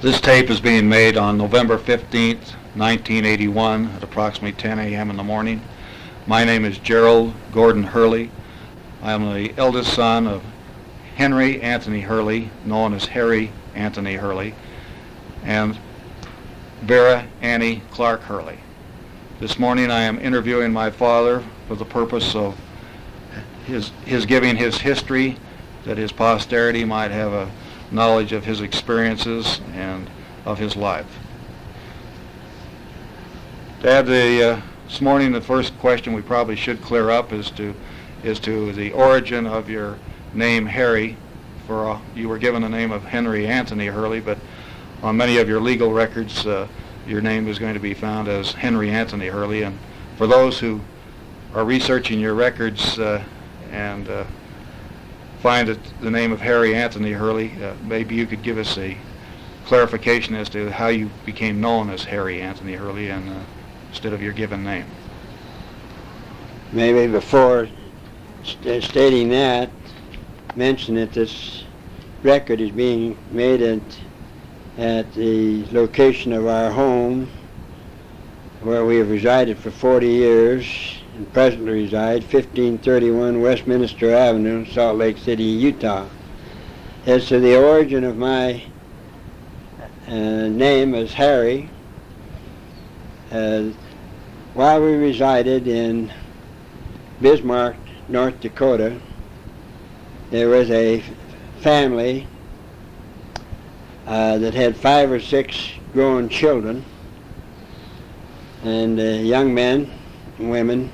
This tape is being made on November 15th, 1981 at approximately 10 a.m. in the morning. My name is Gerald Gordon Hurley. I am the eldest son of Henry Anthony Hurley, known as Harry Anthony Hurley, and Vera Annie Clark Hurley. This morning I am interviewing my father for the purpose of his giving his history, that his posterity might have a knowledge of his experiences and of his life. Dad, this morning the first question we probably should clear up is to the origin of your name Harry. You were given the name of Henry Anthony Hurley, but on many of your legal records your name is going to be found as Henry Anthony Hurley. And for those who are researching your records and find that the name of Harry Anthony Hurley, maybe you could give us a clarification as to how you became known as Harry Anthony Hurley and instead of your given name. Maybe before stating that, mention that this record is being made at the location of our home where we have resided for 40 years and presently reside, 1531 Westminster Avenue, Salt Lake City, Utah. As to the origin of my name as Harry, while we resided in Bismarck, North Dakota, there was a family that had 5 or 6 grown children, and young men and women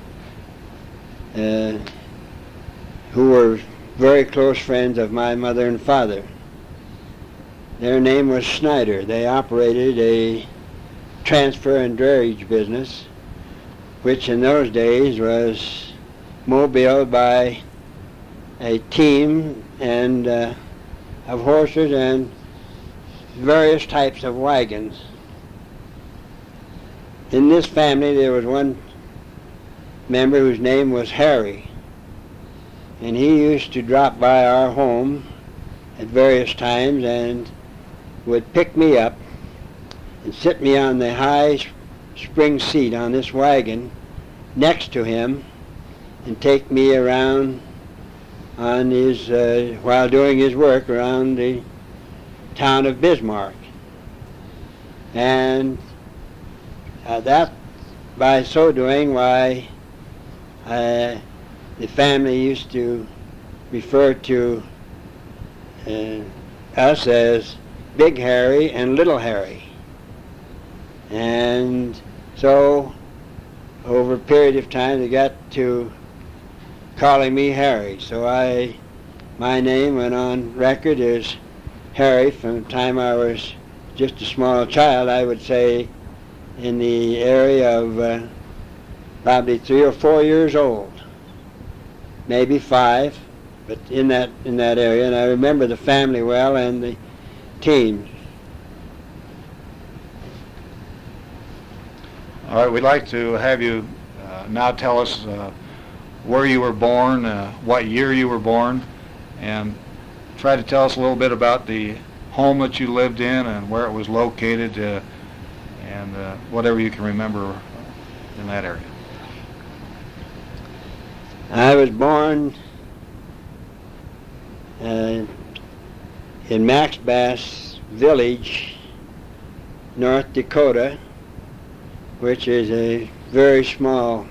who were very close friends of my mother and father. Their name was Snyder. They operated a transfer and drainage business, which in those days was mobiled by a team and of horses and various types of wagons. In this family there was one member whose name was Harry, and he used to drop by our home at various times and would pick me up and sit me on the high spring seat on this wagon next to him and take me around on his while doing his work around the town of Bismarck. And that, by so doing, why the family used to refer to us as Big Harry and Little Harry. And so over a period of time they got to calling me Harry. So my name went on record as Harry from the time I was just a small child. I would say in the area of probably 3 or 4 years old, maybe 5, but in that area. And I remember the family well and the team. All right, we'd like to have you now tell us where you were born, what year you were born, and try to tell us a little bit about the home that you lived in and where it was located, and whatever you can remember in that area. I was born in Max Bass Village, North Dakota, which is a very small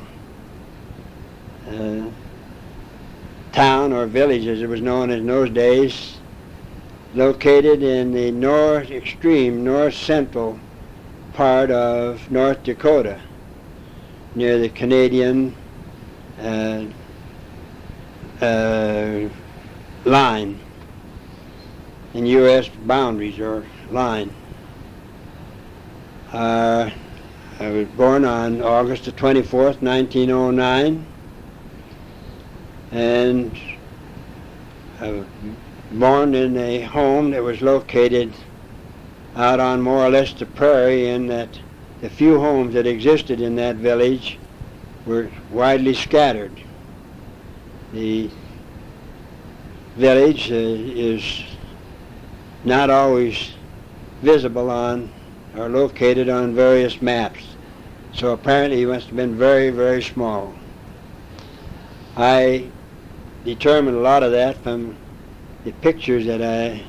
town or village as it was known in those days, located in the extreme north central part of North Dakota, near the Canadian line and U.S. boundaries or line. I was born on August the 24th, 1909, and I was born in a home that was located out on more or less the prairie, in that the few homes that existed in that village were widely scattered. The village is not always visible on or located on various maps. So apparently he must have been very, very small. I determined a lot of that from the pictures that I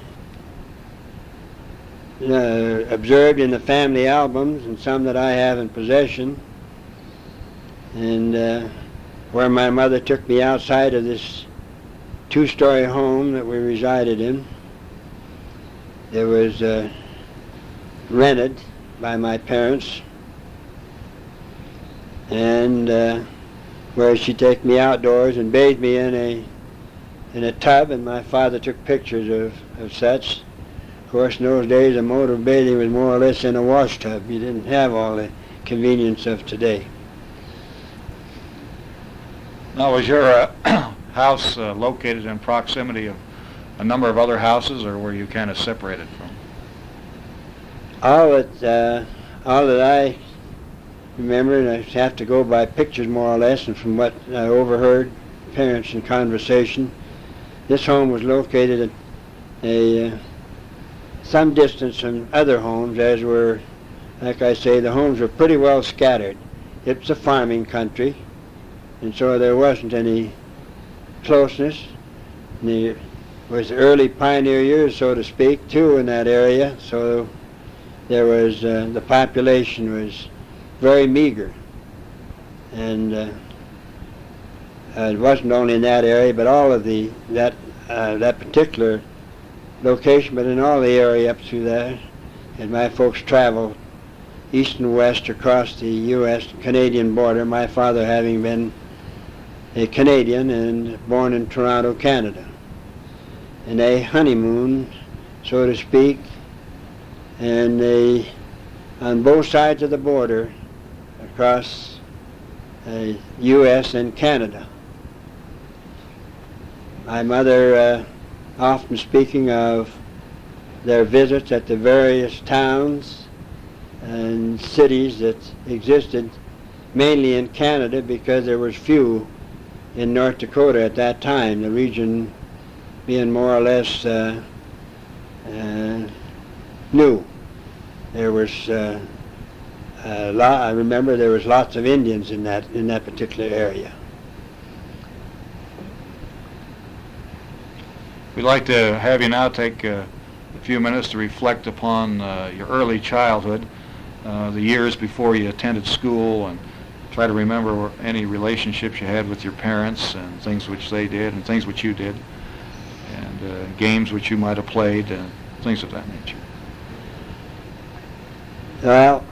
observed in the family albums and some that I have in possession, and where my mother took me outside of this two-story home that we resided in. It was rented by my parents, and where she'd take me outdoors and bathe me in a tub, and my father took pictures of such. Of course, in those days, a mode of bathing was more or less in a wash tub. You didn't have all the convenience of today. Now, was your house located in proximity of a number of other houses, or were you kind of separated from? All that I remember, and I have to go by pictures more or less, and from what I overheard parents in conversation, this home was located at some distance from other homes, as were, like I say, the homes were pretty well scattered. It's a farming country, and so there wasn't any closeness. And it was the early pioneer years, so to speak, too, in that area, so there was, the population was very meager. And it wasn't only in that area, but all of that particular location, but in all the area up through there. And my folks traveled east and west across the U.S. Canadian border, my father having been a Canadian and born in Toronto, Canada. And they honeymooned, so to speak, and they, on both sides of the border across U.S. and Canada. My mother, often speaking of their visits at the various towns and cities that existed mainly in Canada, because there was few in North Dakota at that time, the region being more or less new. There was I remember there was lots of Indians in that particular area. We'd like to have you now take a few minutes to reflect upon your early childhood, the years before you attended school, and try to remember any relationships you had with your parents and things which they did and things which you did, and games which you might have played, and things of that nature. Well,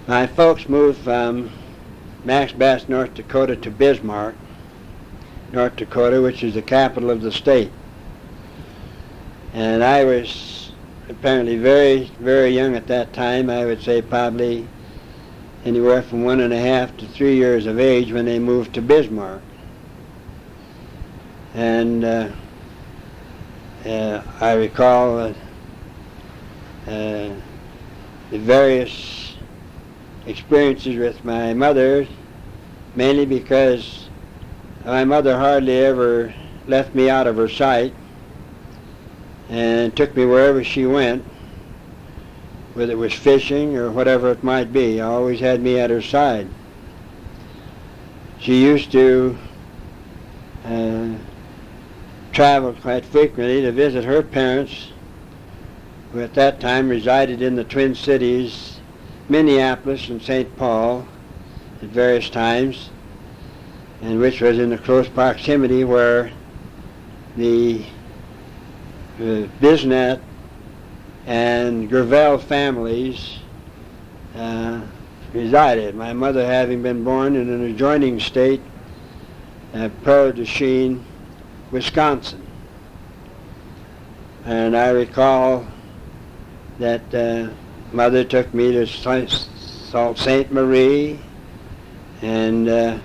my folks moved from Max Bass, North Dakota to Bismarck, North Dakota, which is the capital of the state. And I was apparently very, very young at that time. I would say probably anywhere from 1.5 to 3 years of age when they moved to Bismarck. And I recall the various experiences with my mother, mainly because my mother hardly ever left me out of her sight and took me wherever she went, whether it was fishing or whatever it might be. Always had me at her side. She used to travel quite frequently to visit her parents, who at that time resided in the Twin Cities, Minneapolis and St. Paul at various times, and which was in the close proximity where the Bisnet and Gravel families resided. My mother having been born in an adjoining state, Prairie du Chien, Wisconsin. And I recall that Mother took me to Sault Ste. Marie and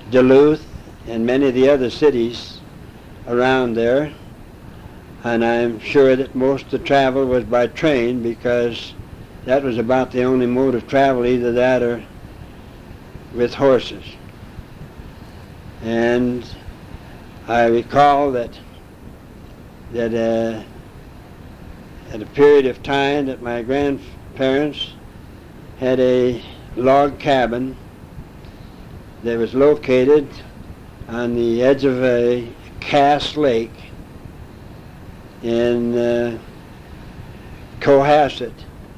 Duluth and many of the other cities around there. And I'm sure that most of the travel was by train, because that was about the only mode of travel, either that or with horses. And I recall that at a period of time that my grandparents had a log cabin that was located on the edge of a Cass Lake in Cohasset,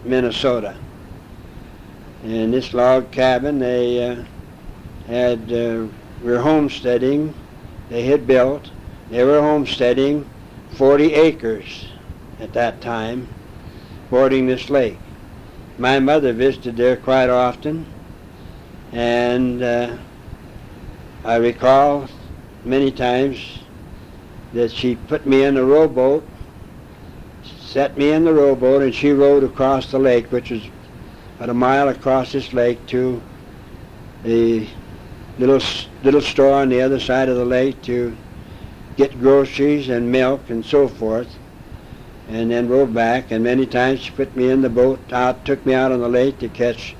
Minnesota. And this log cabin, they were homesteading. They had built. They were homesteading 40 acres at that time, bordering this lake. My mother visited there quite often, and I recall many times that she put me in a rowboat, set me in the rowboat, and she rowed across the lake, which was about a mile across this lake, to the little store on the other side of the lake to get groceries and milk and so forth, and then rowed back. And many times she put me in the boat, took me out on the lake to catch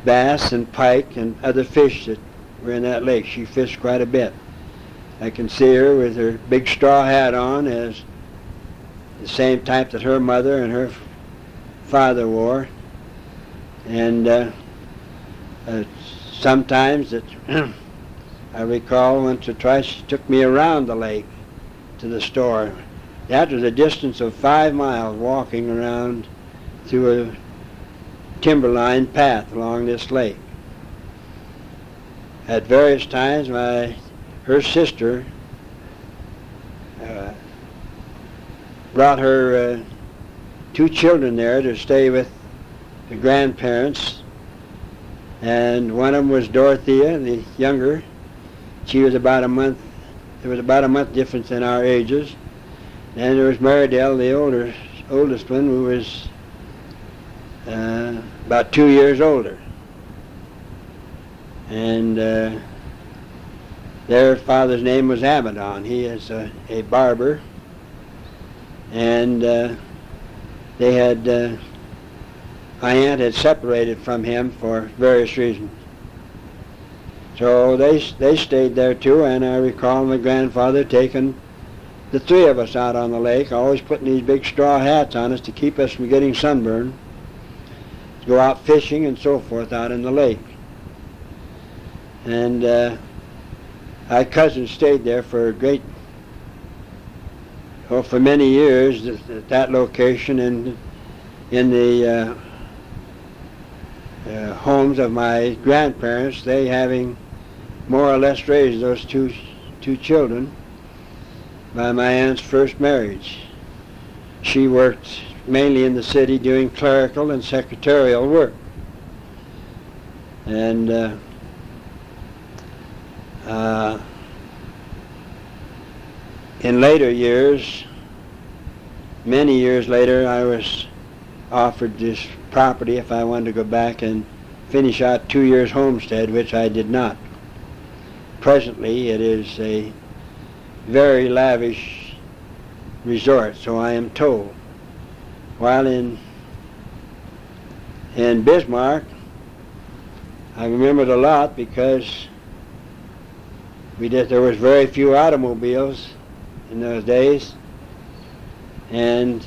bass and pike and other fish that were in that lake. She fished quite a bit. I can see her with her big straw hat on, as the same type that her mother and her father wore. And sometimes that I recall once or twice she took me around the lake to the store. That was a distance of 5 miles walking around through a timberline path along this lake. At various times her sister brought her 2 children there to stay with the grandparents, and one of them was Dorothea, the younger. She was about a month. There was about a month difference in our ages. And there was Marydell, the oldest one, who was about 2 years older. And their father's name was Abaddon. He is a barber. And they had, my aunt had separated from him for various reasons. So they stayed there too, and I recall my grandfather taking the 3 of us out on the lake, always putting these big straw hats on us to keep us from getting sunburned, to go out fishing and so forth out in the lake. And our cousins stayed there for for many years at that location, and in the homes of my grandparents, they having more or less raised those two children by my aunt's first marriage. She worked mainly in the city doing clerical and secretarial work. And in later years, many years later, I was offered this property if I wanted to go back and finish out 2 years homestead, which I did not. Presently, it is a very lavish resort, so I am told. While in Bismarck, I remembered a lot because there was very few automobiles in those days, and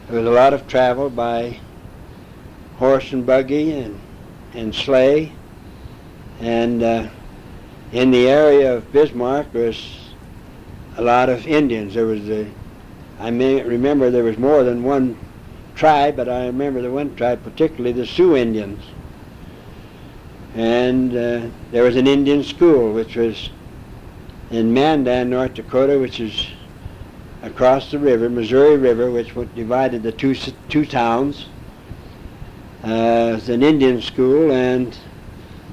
there was a lot of travel by horse and buggy and sleigh. And in the area of Bismarck was a lot of Indians. I may remember there was more than one tribe, but I remember the one tribe, particularly the Sioux Indians. And there was an Indian school, which was in Mandan, North Dakota, which is across the river, Missouri River, which divided the two towns. It's an Indian school, and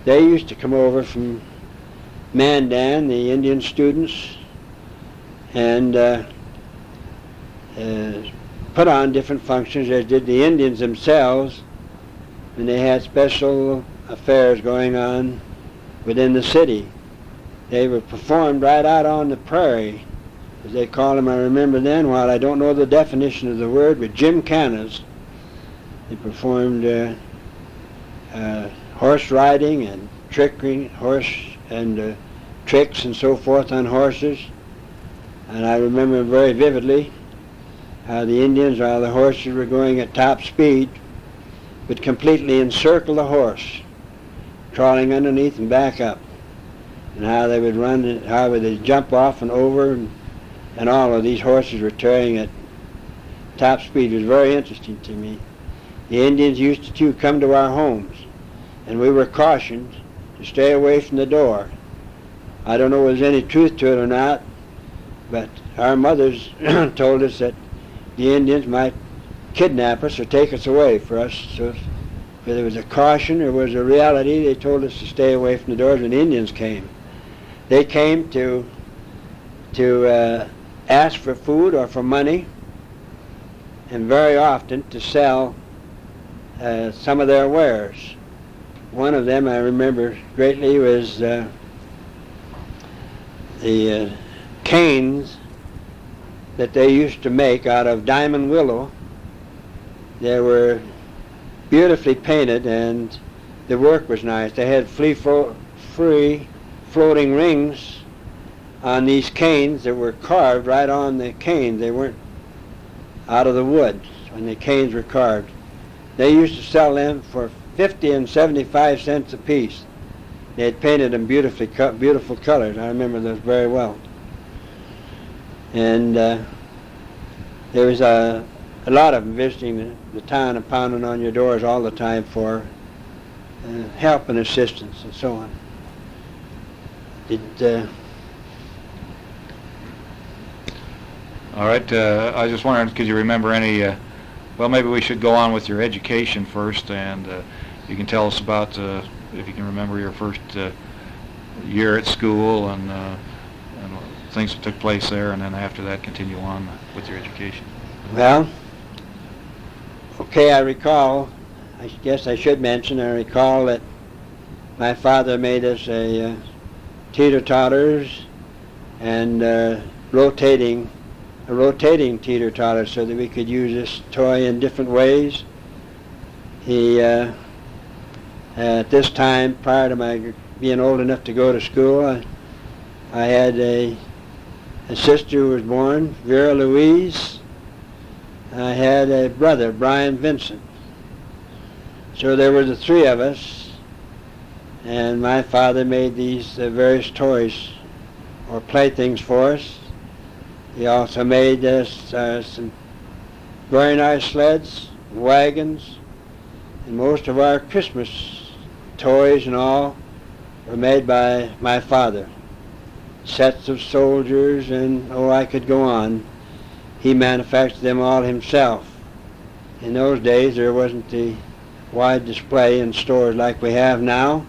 they used to come over from Mandan, the Indian students, and put on different functions, as did the Indians themselves, and they had special affairs going on within the city. They were performed right out on the prairie, as they called them. I remember then, while I don't know the definition of the word, but gymkhanas. They performed horse riding and trickery, tricks and so forth on horses. And I remember very vividly, how the Indians, while the horses were going at top speed, would completely encircle the horse, crawling underneath and back up, and how they would run, how they would jump off and over, and all of these horses were tearing at top speed. It was very interesting to me. The Indians used to come to our homes, and we were cautioned to stay away from the door. I don't know if there's any truth to it or not, but our mothers told us that the Indians might kidnap us or take us away for us. So if there was a caution or was a reality, they told us to stay away from the doors when the Indians came. They came to ask for food or for money, and very often to sell some of their wares. One of them I remember greatly was the canes that they used to make out of diamond willow. They were beautifully painted and the work was nice. They had free floating rings on these canes that were carved right on the cane. They weren't out of the wood when the canes were carved. They used to sell them for 50 and 75 cents a piece. They had painted them beautiful colors. I remember those very well. And there was a lot of them visiting the town and pounding on your doors all the time for help and assistance and so on. All right. I just wondered, could you remember any? Well, maybe we should go on with your education first, and you can tell us about if you can remember your first year at school and things that took place there, and then after that continue on with your education. Well, okay, I recall, I guess I should mention, I recall that my father made us a teeter-totters and rotating teeter-totter so that we could use this toy in different ways. He, at this time, prior to my being old enough to go to school, I had a sister who was born, Vera Louise. I had a brother, Brian Vincent. So there were the three of us, and my father made these various toys or playthings for us. He also made us some very nice sleds, wagons, and most of our Christmas toys and all were made by my father. Sets of soldiers and, oh, I could go on. He manufactured them all himself. In those days there wasn't the wide display in stores like we have now,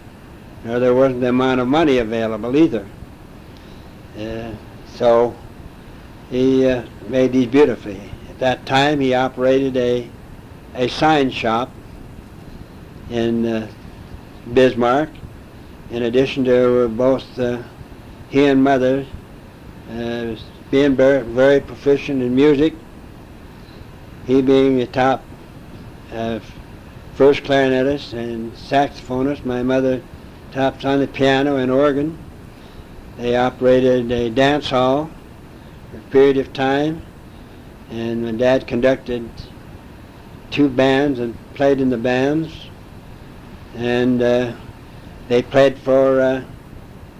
nor there wasn't the amount of money available either. So he made these beautifully. At that time he operated a sign shop in Bismarck. In addition to both he and Mother being very proficient in music, he being the top first clarinetist and saxophonist, my mother tops on the piano and organ. They operated a dance hall for a period of time, and my dad conducted two bands and played in the bands, and they played for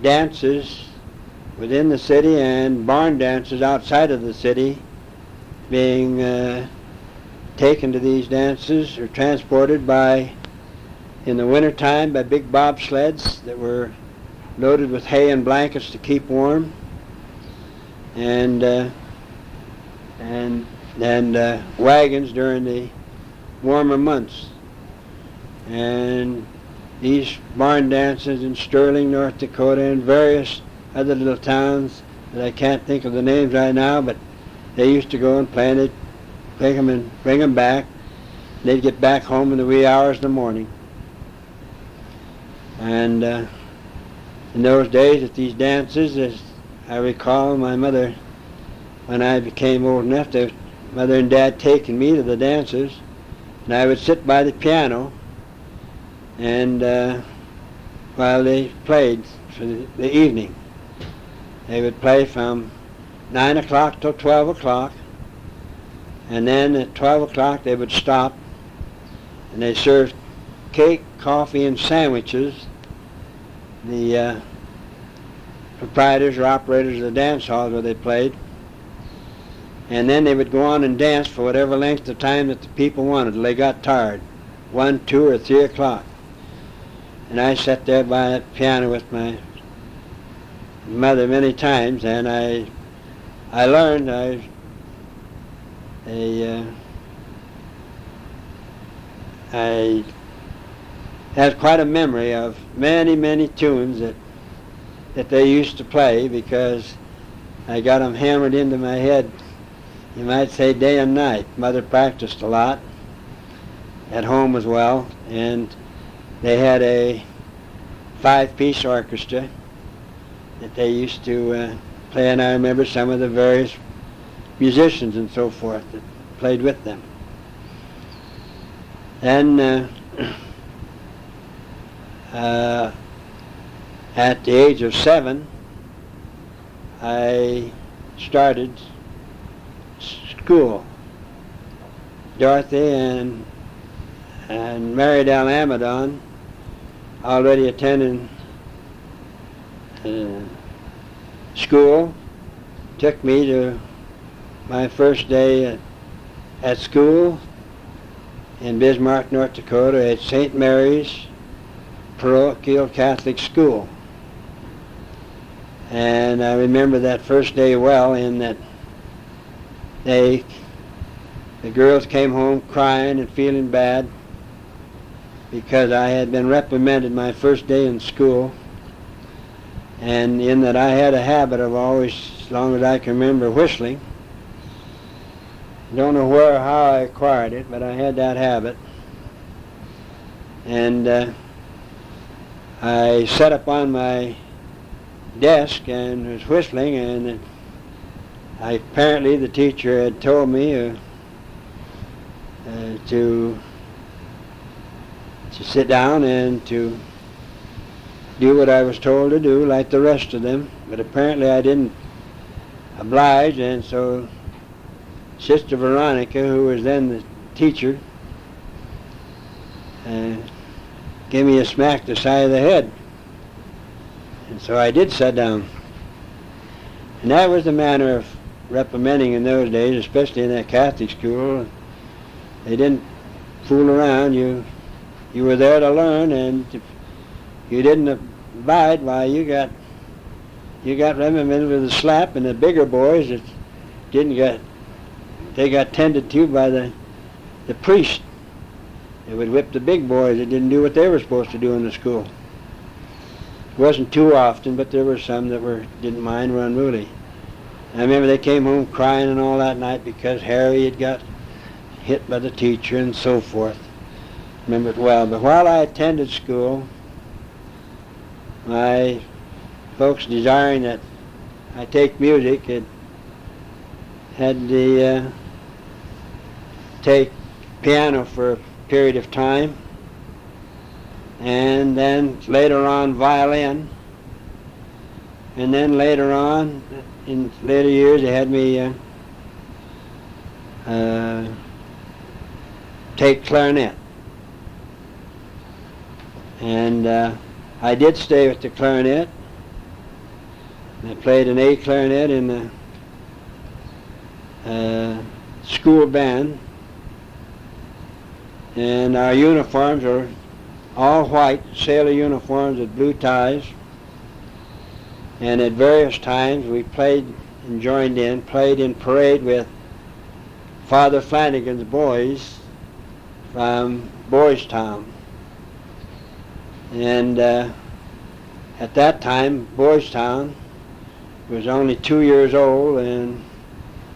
dances within the city and barn dances outside of the city, being taken to these dances or transported by, in the wintertime, by big bobsleds that were loaded with hay and blankets to keep warm, and wagons during the warmer months. And these barn dances in Sterling, North Dakota, and various other little towns that I can't think of the names right now, but they used to go and play, and they'd take them and bring them back. They'd get back home in the wee hours of the morning. And in those days at these dances, as I recall my mother, when I became old enough, Mother and Dad taking me to the dances, and I would sit by the piano and while they played for the evening. They would play from 9 o'clock till 12 o'clock, And then at 12 o'clock they would stop, and they served cake, coffee, and sandwiches. The proprietors or operators of the dance halls where they played. And then they would go on and dance for whatever length of time that the people wanted till they got tired, 1, 2, or 3 o'clock. And I sat there by that piano with my mother many times, and I learned. I had quite a memory of many tunes that they used to play, because I got them hammered into my head, you might say, day and night. Mother practiced a lot at home as well, and they had a 5-piece orchestra that they used to play, and I remember some of the various musicians and so forth that played with them. And at the age of 7, I started school. Dorothy and Mary Del Amadon, already attending school, took me to my first day at school in Bismarck, North Dakota, at St. Mary's Parochial Catholic School. And I remember that first day well, in that the girls came home crying and feeling bad because I had been reprimanded my first day in school, and in that I had a habit of always, as long as I can remember, whistling. Don't know where or how I acquired it, but I had that habit. And I sat up on my desk and was whistling, and apparently the teacher had told me to sit down and to do what I was told to do, like the rest of them. But apparently I didn't oblige, and so Sister Veronica, who was then the teacher, gave me a smack the side of the head. And so I did sit down. And that was the manner of reprimanding in those days, especially in that Catholic school. They didn't fool around. You were there to learn, and if you didn't abide, why, you got reprimanded with a slap. And the bigger boys that they got tended to by the priest. They would whip the big boys that didn't do what they were supposed to do in the school. It wasn't too often, but there were some that didn't mind, were unruly. I remember they came home crying and all that night because Harry had got hit by the teacher and so forth. Remember it well. But while I attended school, my folks desiring that I take music had to take piano for a period of time, and then later on violin, and then later on, in later years, they had me take clarinet. And I did stay with the clarinet. I played an A clarinet in the school band, and our uniforms were all white, sailor uniforms with blue ties. And at various times we played and played in parade with Father Flanagan's boys from Boys Town. And at that time, Boys Town was only 2 years old, and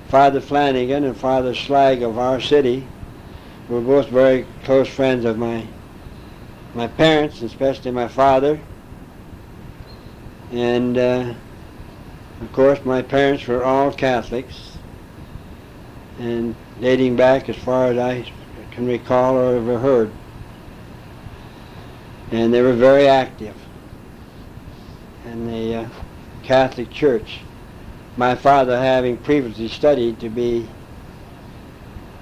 Father Flanagan and Father Slag of our city were both very close friends of my parents, especially my father. And of course my parents were all Catholics, and dating back as far as I can recall or ever heard. And they were very active in the Catholic Church. My father having previously studied to be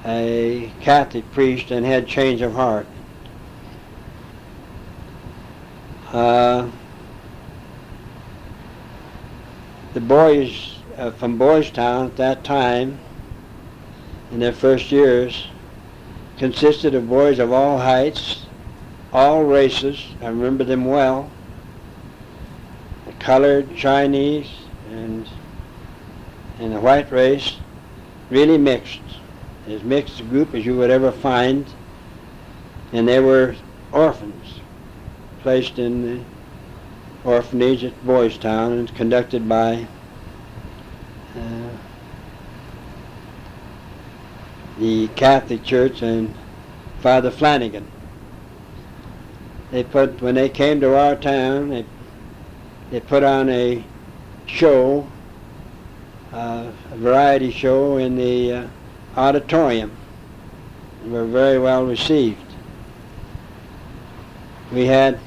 a Catholic priest and had change of heart. The boys from Boys Town at that time, in their first years, consisted of boys of all heights, all races. I remember them well. The colored, Chinese, and the white race, really mixed. As mixed a group as you would ever find. And they were orphans, placed in the orphanage at Boys Town, and conducted by the Catholic Church and Father Flanagan. When they came to our town, they put on a show, a variety show in the auditorium, and were very well received. We had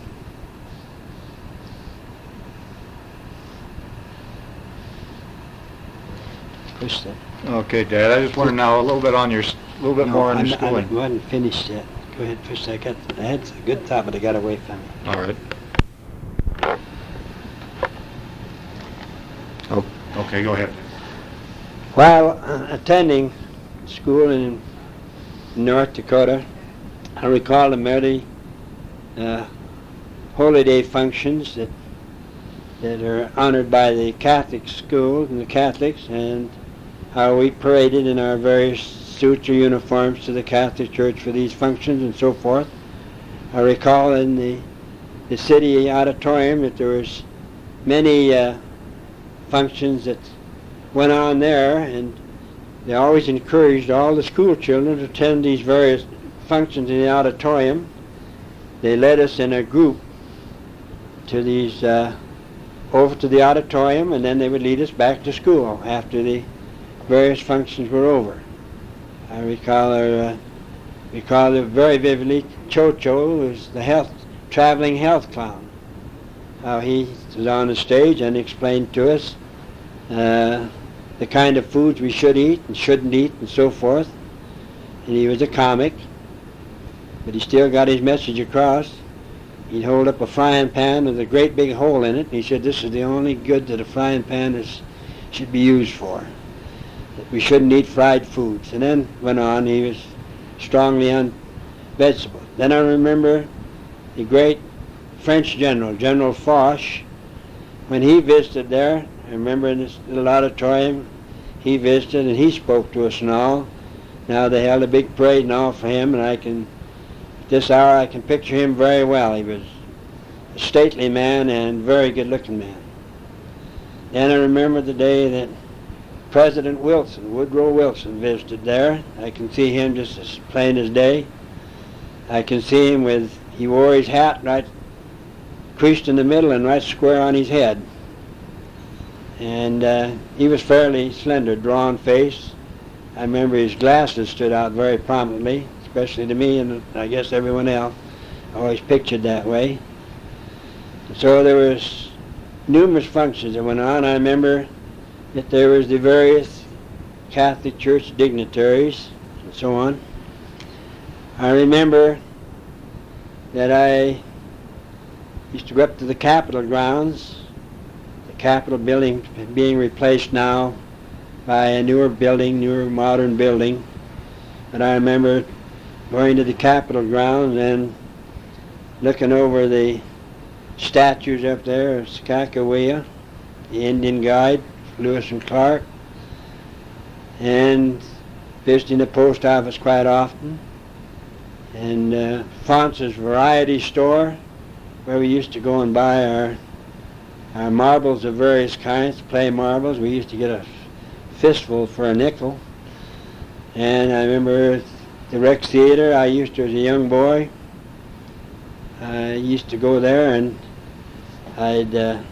Okay, Dad. I just want to know a little bit more on your I schooling. wasn't finished yet. Go ahead, push that. I had a good thought, but I got away from it. All right. Oh, okay. Go ahead. While attending school in North Dakota, I recall the many holy day functions that are honored by the Catholic schools and the Catholics, and how we paraded in our various suits or uniforms to the Catholic Church for these functions and so forth. I recall in the city auditorium that there was many functions that went on there, and they always encouraged all the school children to attend these various functions in the auditorium. They led us in a group to these over to the auditorium, and then they would lead us back to school after the various functions were over. I recall it very vividly. Cho-Cho was the traveling health clown. How he was on the stage and explained to us the kind of foods we should eat and shouldn't eat and so forth. And he was a comic, but he still got his message across. He'd hold up a frying pan with a great big hole in it, and he said this is the only good that a frying pan should be used for. That we shouldn't eat fried foods. And then went on, he was strongly on vegetables. Then I remember the great French general, General Foch, when he visited there. I remember in this little auditorium, he visited and he spoke to us and all. Now they held a big parade and all for him, and at this hour I can picture him very well. He was a stately man and very good looking man. Then I remember the day that President Woodrow Wilson visited there. I can see him just as plain as day. I can see him he wore his hat right creased in the middle and right square on his head. And he was fairly slender, drawn face. I remember his glasses stood out very prominently, especially to me and I guess everyone else. Always pictured that way. And so there was numerous functions that went on. I remember that there was the various Catholic Church dignitaries and so on. I remember that I used to go up to the Capitol grounds, the Capitol building being replaced now by a newer modern building. But I remember going to the Capitol grounds and looking over the statues up there of Skakawea, the Indian guide, Lewis and Clark, and visiting the post office quite often, and Fonz's variety store, where we used to go and buy our marbles of various kinds, play marbles. We used to get a fistful for a nickel. And I remember the Rex Theater. I used to, as a young boy, I used to go there and I'd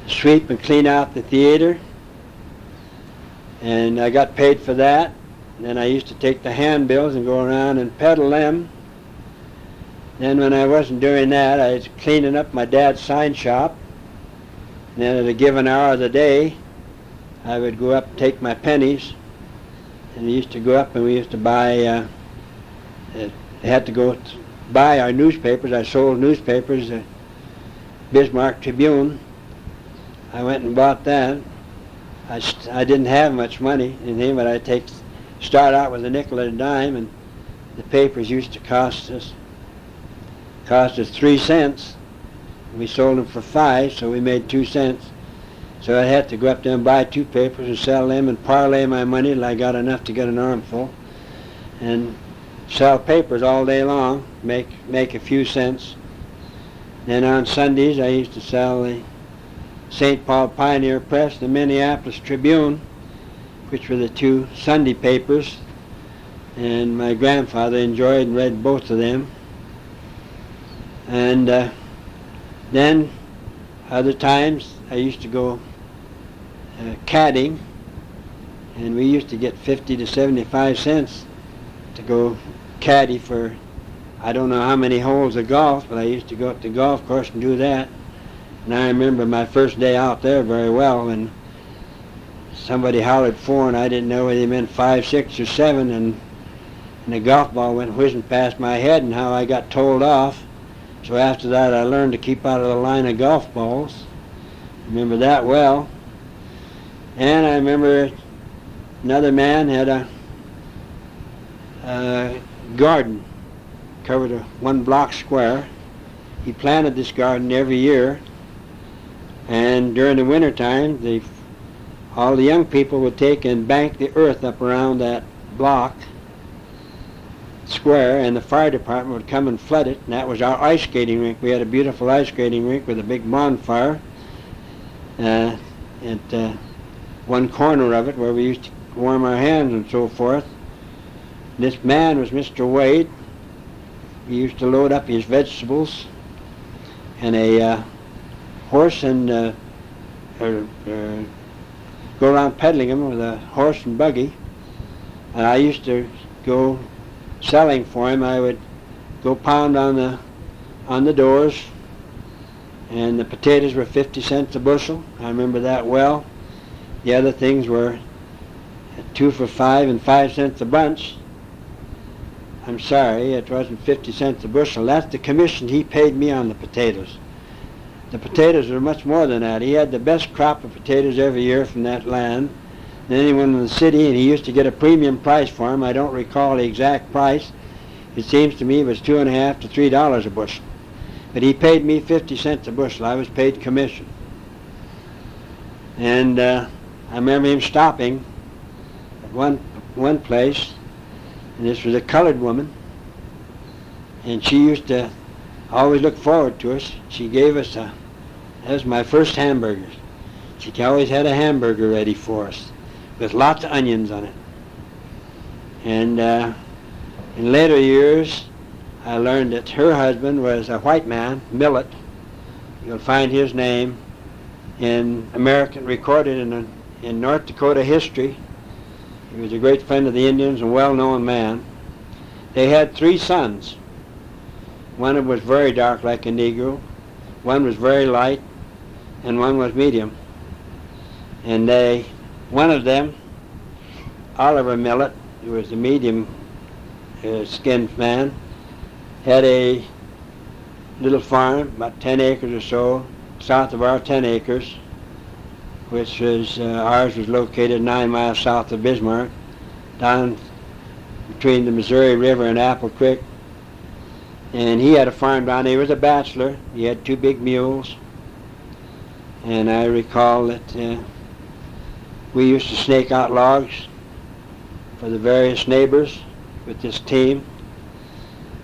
sweep and clean out the theater, and I got paid for that. And then I used to take the handbills and go around and peddle them. Then when I wasn't doing that, I was cleaning up my dad's sign shop. And then at a given hour of the day, I would go up and take my pennies and we used to go up and we used to buy, had to go buy our newspapers. I sold newspapers, Bismarck Tribune. I went and bought that. I didn't have much money, anything, but I'd start out with a nickel and a dime, and the papers used to cost us 3 cents. We sold them for 5, so we made 2 cents. So I had to go up there and buy 2 papers and sell them and parlay my money till I got enough to get an armful, and sell papers all day long, make a few cents. Then on Sundays I used to sell the St. Paul Pioneer Press, the Minneapolis Tribune, which were the 2 Sunday papers, and my grandfather enjoyed and read both of them. And then other times I used to go caddying, and we used to get 50 to 75 cents to go caddy for I don't know how many holes of golf, but I used to go up to the golf course and do that. And I remember my first day out there very well, when somebody hollered 4 and I didn't know whether he meant 5, 6, or 7, and the golf ball went whizzing past my head, and how I got told off. So after that I learned to keep out of the line of golf balls. I remember that well. And I remember another man had a garden covered a 1 block square. He planted this garden every year, and during the winter time all the young people would take and bank the earth up around that block square, and the fire department would come and flood it, and that was our ice skating rink. We had a beautiful ice skating rink with a big bonfire at one corner of it where we used to warm our hands and so forth. This man was Mr. Wade. He used to load up his vegetables and a horse and go around peddling them with a horse and buggy. And I used to go selling for him. I would go pound on the doors, and the potatoes were 50 cents a bushel. I remember that well. The other things were 2 for 5 and 5 cents a bunch. I'm sorry, it wasn't 50 cents a bushel. That's the commission he paid me on the potatoes. The potatoes were much more than that. He had the best crop of potatoes every year from that land than anyone in the city, and he used to get a premium price for them. I don't recall the exact price. It seems to me it was $2.50 to $3 a bushel. But he paid me 50 cents a bushel. I was paid commission. And I remember him stopping at one place, and this was a colored woman, and she used to always look forward to us. She gave us that was my first hamburgers. She always had a hamburger ready for us with lots of onions on it. And in later years, I learned that her husband was a white man, Millet. You'll find his name in recorded in North Dakota history. He was a great friend of the Indians and well-known man. They had 3 sons. One was very dark like a Negro, one was very light, and one was medium. And one of them, Oliver Millet, who was a medium skinned man, had a little farm, about 10 acres or so, south of our 10 acres, which was, ours was located 9 miles south of Bismarck, down between the Missouri River and Apple Creek. And he had a farm down there. He was a bachelor. He had 2 big mules. And I recall that we used to snake out logs for the various neighbors with this team.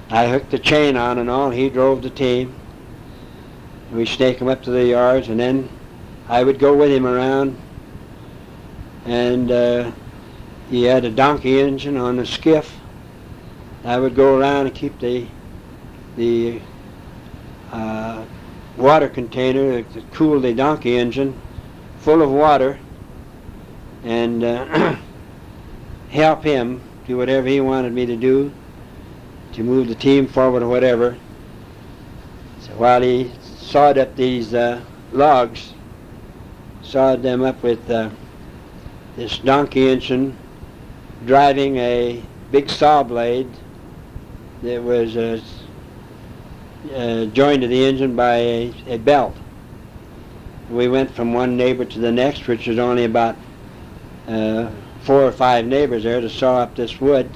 I hooked the chain on and all. He drove the team. We snake them up to the yards, and then I would go with him around, and he had a donkey engine on a skiff. I would go around and keep the water container that cooled the donkey engine full of water, and help him do whatever he wanted me to do to move the team forward or whatever. So while he sawed up these logs, sawed them up with this donkey engine driving a big saw blade that was joined to the engine by a belt. We went from one neighbor to the next, which was only about 4 or 5 neighbors there, to saw up this wood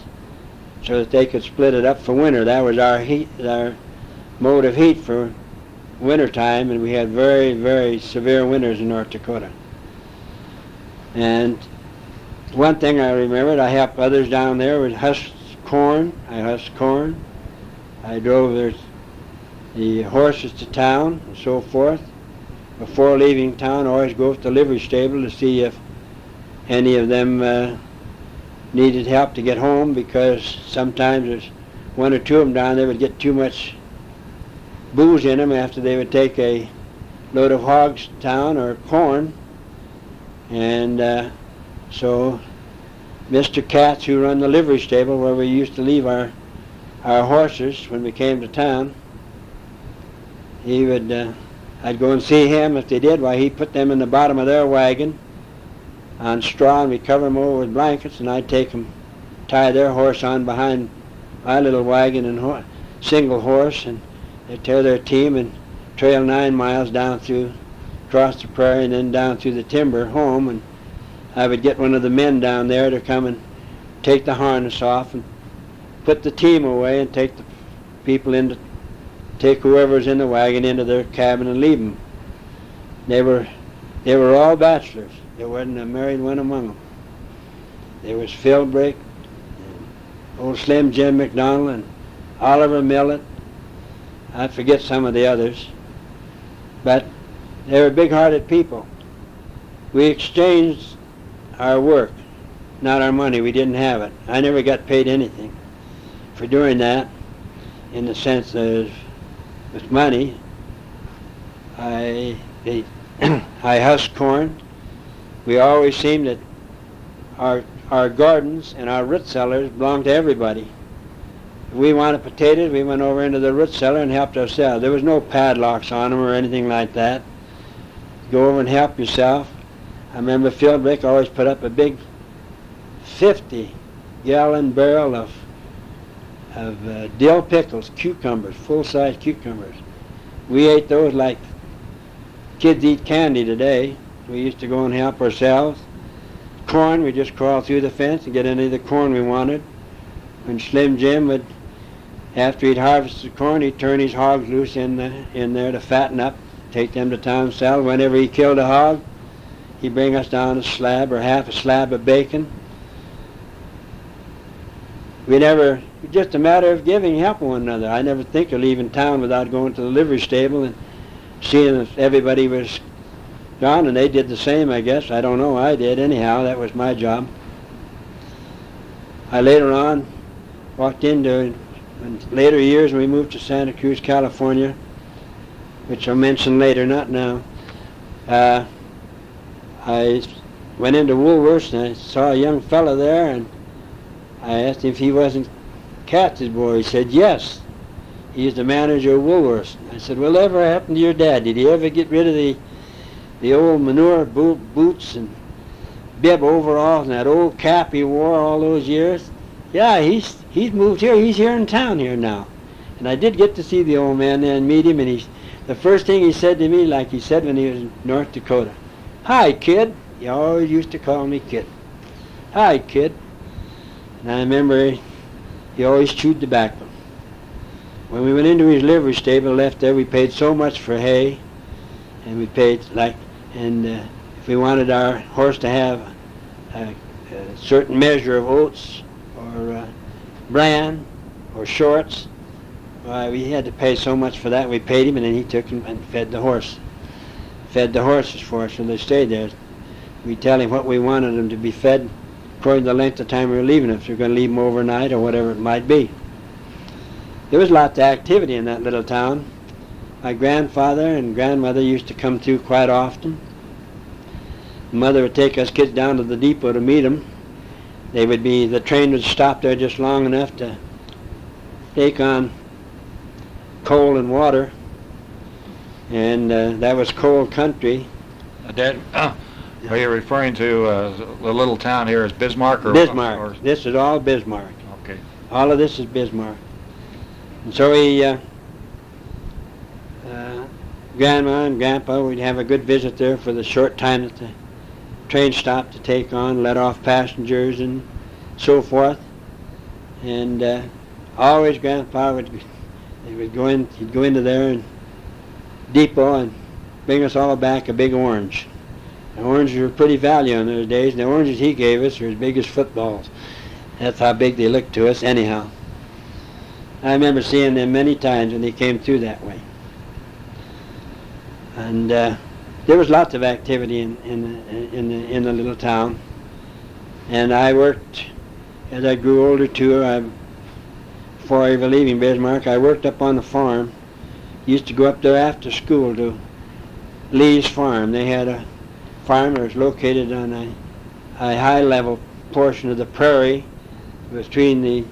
so that they could split it up for winter. That was our mode of heat for winter time, and we had very, very severe winters in North Dakota. And one thing I remembered, I helped others down there with husk corn. I husked corn. I drove the horses to town and so forth. Before leaving town, I always go to the livery stable to see if any of them needed help to get home, because sometimes there's 1 or 2 of them down there would get too much booze in them after they would take a load of hogs to town or corn. And so Mr. Katz, who run the livery stable where we used to leave our horses when we came to town, he would, I'd go and see him if they did. Why, he put them in the bottom of their wagon on straw, and we'd cover them over with blankets, and I'd take them, tie their horse on behind my little wagon and single horse, and they'd tear their team and trail 9 miles down through, across the prairie, and then down through the timber home. And I would get one of the men down there to come and take the harness off and put the team away and take the people in to take whoever's in the wagon into their cabin and leave them. They were all bachelors. There wasn't a married one among them. There was Philbrick, and old Slim Jim McDonald, and Oliver Millet. I forget some of the others. But they were big-hearted people. We exchanged our work, not our money. We didn't have it. I never got paid anything for doing that, in the sense of with money. I husked corn. We always seemed that our gardens and our root cellars belonged to everybody. If we wanted potatoes, we went over into the root cellar and helped ourselves. There was no padlocks on them or anything like that. Go over and help yourself. I remember Philbrick always put up a big 50-gallon barrel of dill pickles, cucumbers, full-size cucumbers. We ate those like kids eat candy today. We used to go and help ourselves. Corn, we just crawl through the fence and get any of the corn we wanted. When Slim Jim would, after he'd harvested the corn, he'd turn his hogs loose in there to fatten up, take them to town, sell. Whenever he killed a hog, he'd bring us down a slab or half a slab of bacon. It was just a matter of giving, helping one another. I never think of leaving town without going to the livery stable and seeing if everybody was gone, and they did the same, I guess. I don't know, I did. Anyhow, that was my job. I later on walked into, in later years when we moved to Santa Cruz, California, which I'll mention later, not now. I went into Woolworth's and I saw a young fellow there, and I asked him if he wasn't Katz's boy. He said yes. He's the manager of Woolworth's. I said, whatever happened to your dad? Did he ever get rid of the old manure boots and bib overalls and that old cap he wore all those years? Yeah, he's moved here. He's here in town here now. And I did get to see the old man there and meet him, and the first thing he said to me, like he said when he was in North Dakota, "Hi, kid." He always used to call me kid. "Hi, kid." And I remember he always chewed tobacco. When we went into his livery stable, left there, we paid so much for hay, and we paid if we wanted our horse to have a certain measure of oats or bran or shorts, we had to pay so much for that. We paid him, and then he took them and fed the horses for us, so they stayed there. We'd tell him what we wanted them to be fed according to the length of time we were leaving them, if we were going to leave them overnight or whatever it might be. There was lots of activity in that little town. My grandfather and grandmother used to come through quite often. Mother would take us kids down to the depot to meet them. The train would stop there just long enough to take on coal and water, and that was coal country. Dad, Are you referring to the little town here as Bismarck? Or Bismarck. This is all Bismarck. Okay. All of this is Bismarck. And so Grandma and Grandpa, we'd have a good visit there for the short time that the train stopped to take on, let off passengers and so forth. And always Grandpa he'd go into there and depot and bring us all back a big orange. The oranges were pretty valuable in those days, and the oranges he gave us were as big as footballs. That's how big they looked to us anyhow. I remember seeing them many times when they came through that way. And there was lots of activity in the little town. And I worked, as I grew older too, before even leaving Bismarck, I worked up on the farm. Used to go up there after school to Lee's farm. They had a farm that was located on a high-level portion of the prairie between the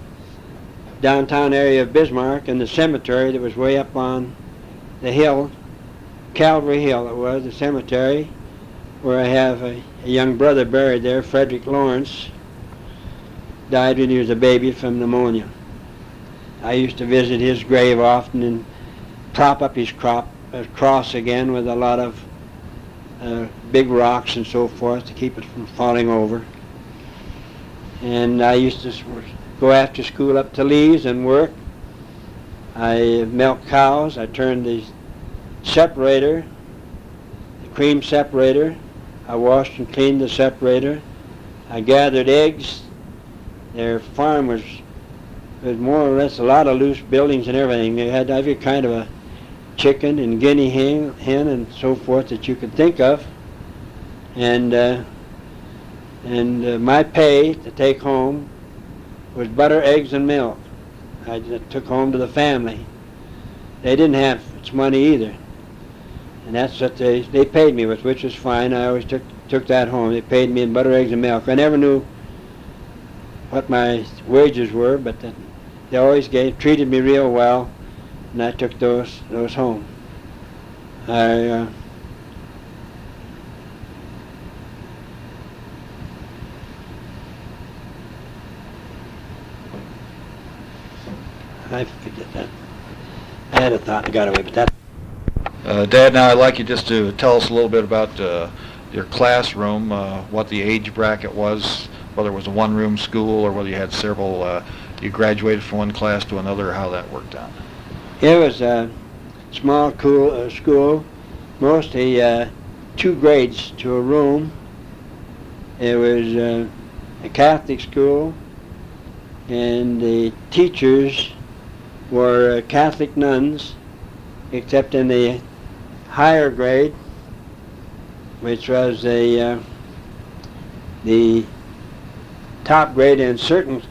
downtown area of Bismarck and the cemetery that was way up on the hill, Calvary Hill it was, the cemetery, where I have a young brother buried there, Frederick Lawrence. Died when he was a baby from pneumonia. I used to visit his grave often and prop up his cross again with a lot of big rocks and so forth to keep it from falling over. And I used to go after school up to Lee's and work. I milked cows. I turned the separator, the cream separator. I washed and cleaned the separator. I gathered eggs. Their farm was more or less a lot of loose buildings and everything. They had every kind of a chicken and guinea hen and so forth that you could think of. And my pay to take home was butter, eggs, and milk. I took home to the family. They didn't have much money either. And that's what they paid me with, which was fine. I always took that home. They paid me in butter, eggs, and milk. I never knew what my wages were, but they always treated me real well, and I took those home. I forget that. I had a thought and got away, but that. Dad, now I'd like you just to tell us a little bit about your classroom, what the age bracket was, whether it was a one-room school or whether you had several, you graduated from one class to another, how that worked out. It was a small school, mostly 2 grades to a room. It was a Catholic school, and the teachers were Catholic nuns, except in the higher grade, which was the top grade, and certain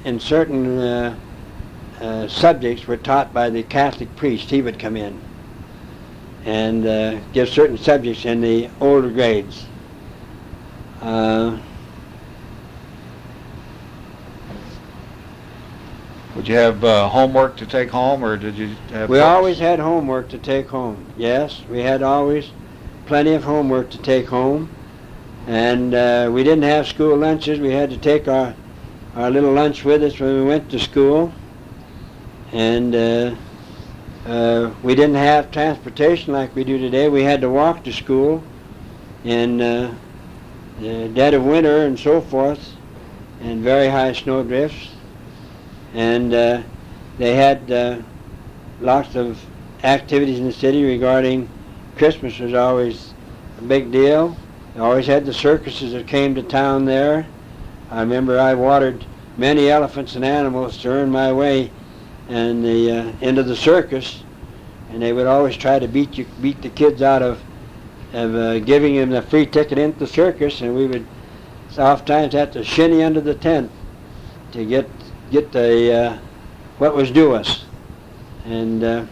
subjects were taught by the Catholic priest. He would come in and give certain subjects in the older grades. Would you have homework to take home, or did you have... We always had homework to take home. Yes, we had always plenty of homework to take home. And we didn't have school lunches. We had to take our little lunch with us when we went to school. And we didn't have transportation like we do today. We had to walk to school in the dead of winter and so forth, and very high snow drifts. And they had lots of activities in the city regarding Christmas. Was always a big deal. They always had the circuses that came to town there. I remember I watered many elephants and animals to earn my way and into the circus, and they would always try to beat the kids out of giving them the free ticket into the circus, and we would oftentimes have to shinny under the tent to get the what was due us. And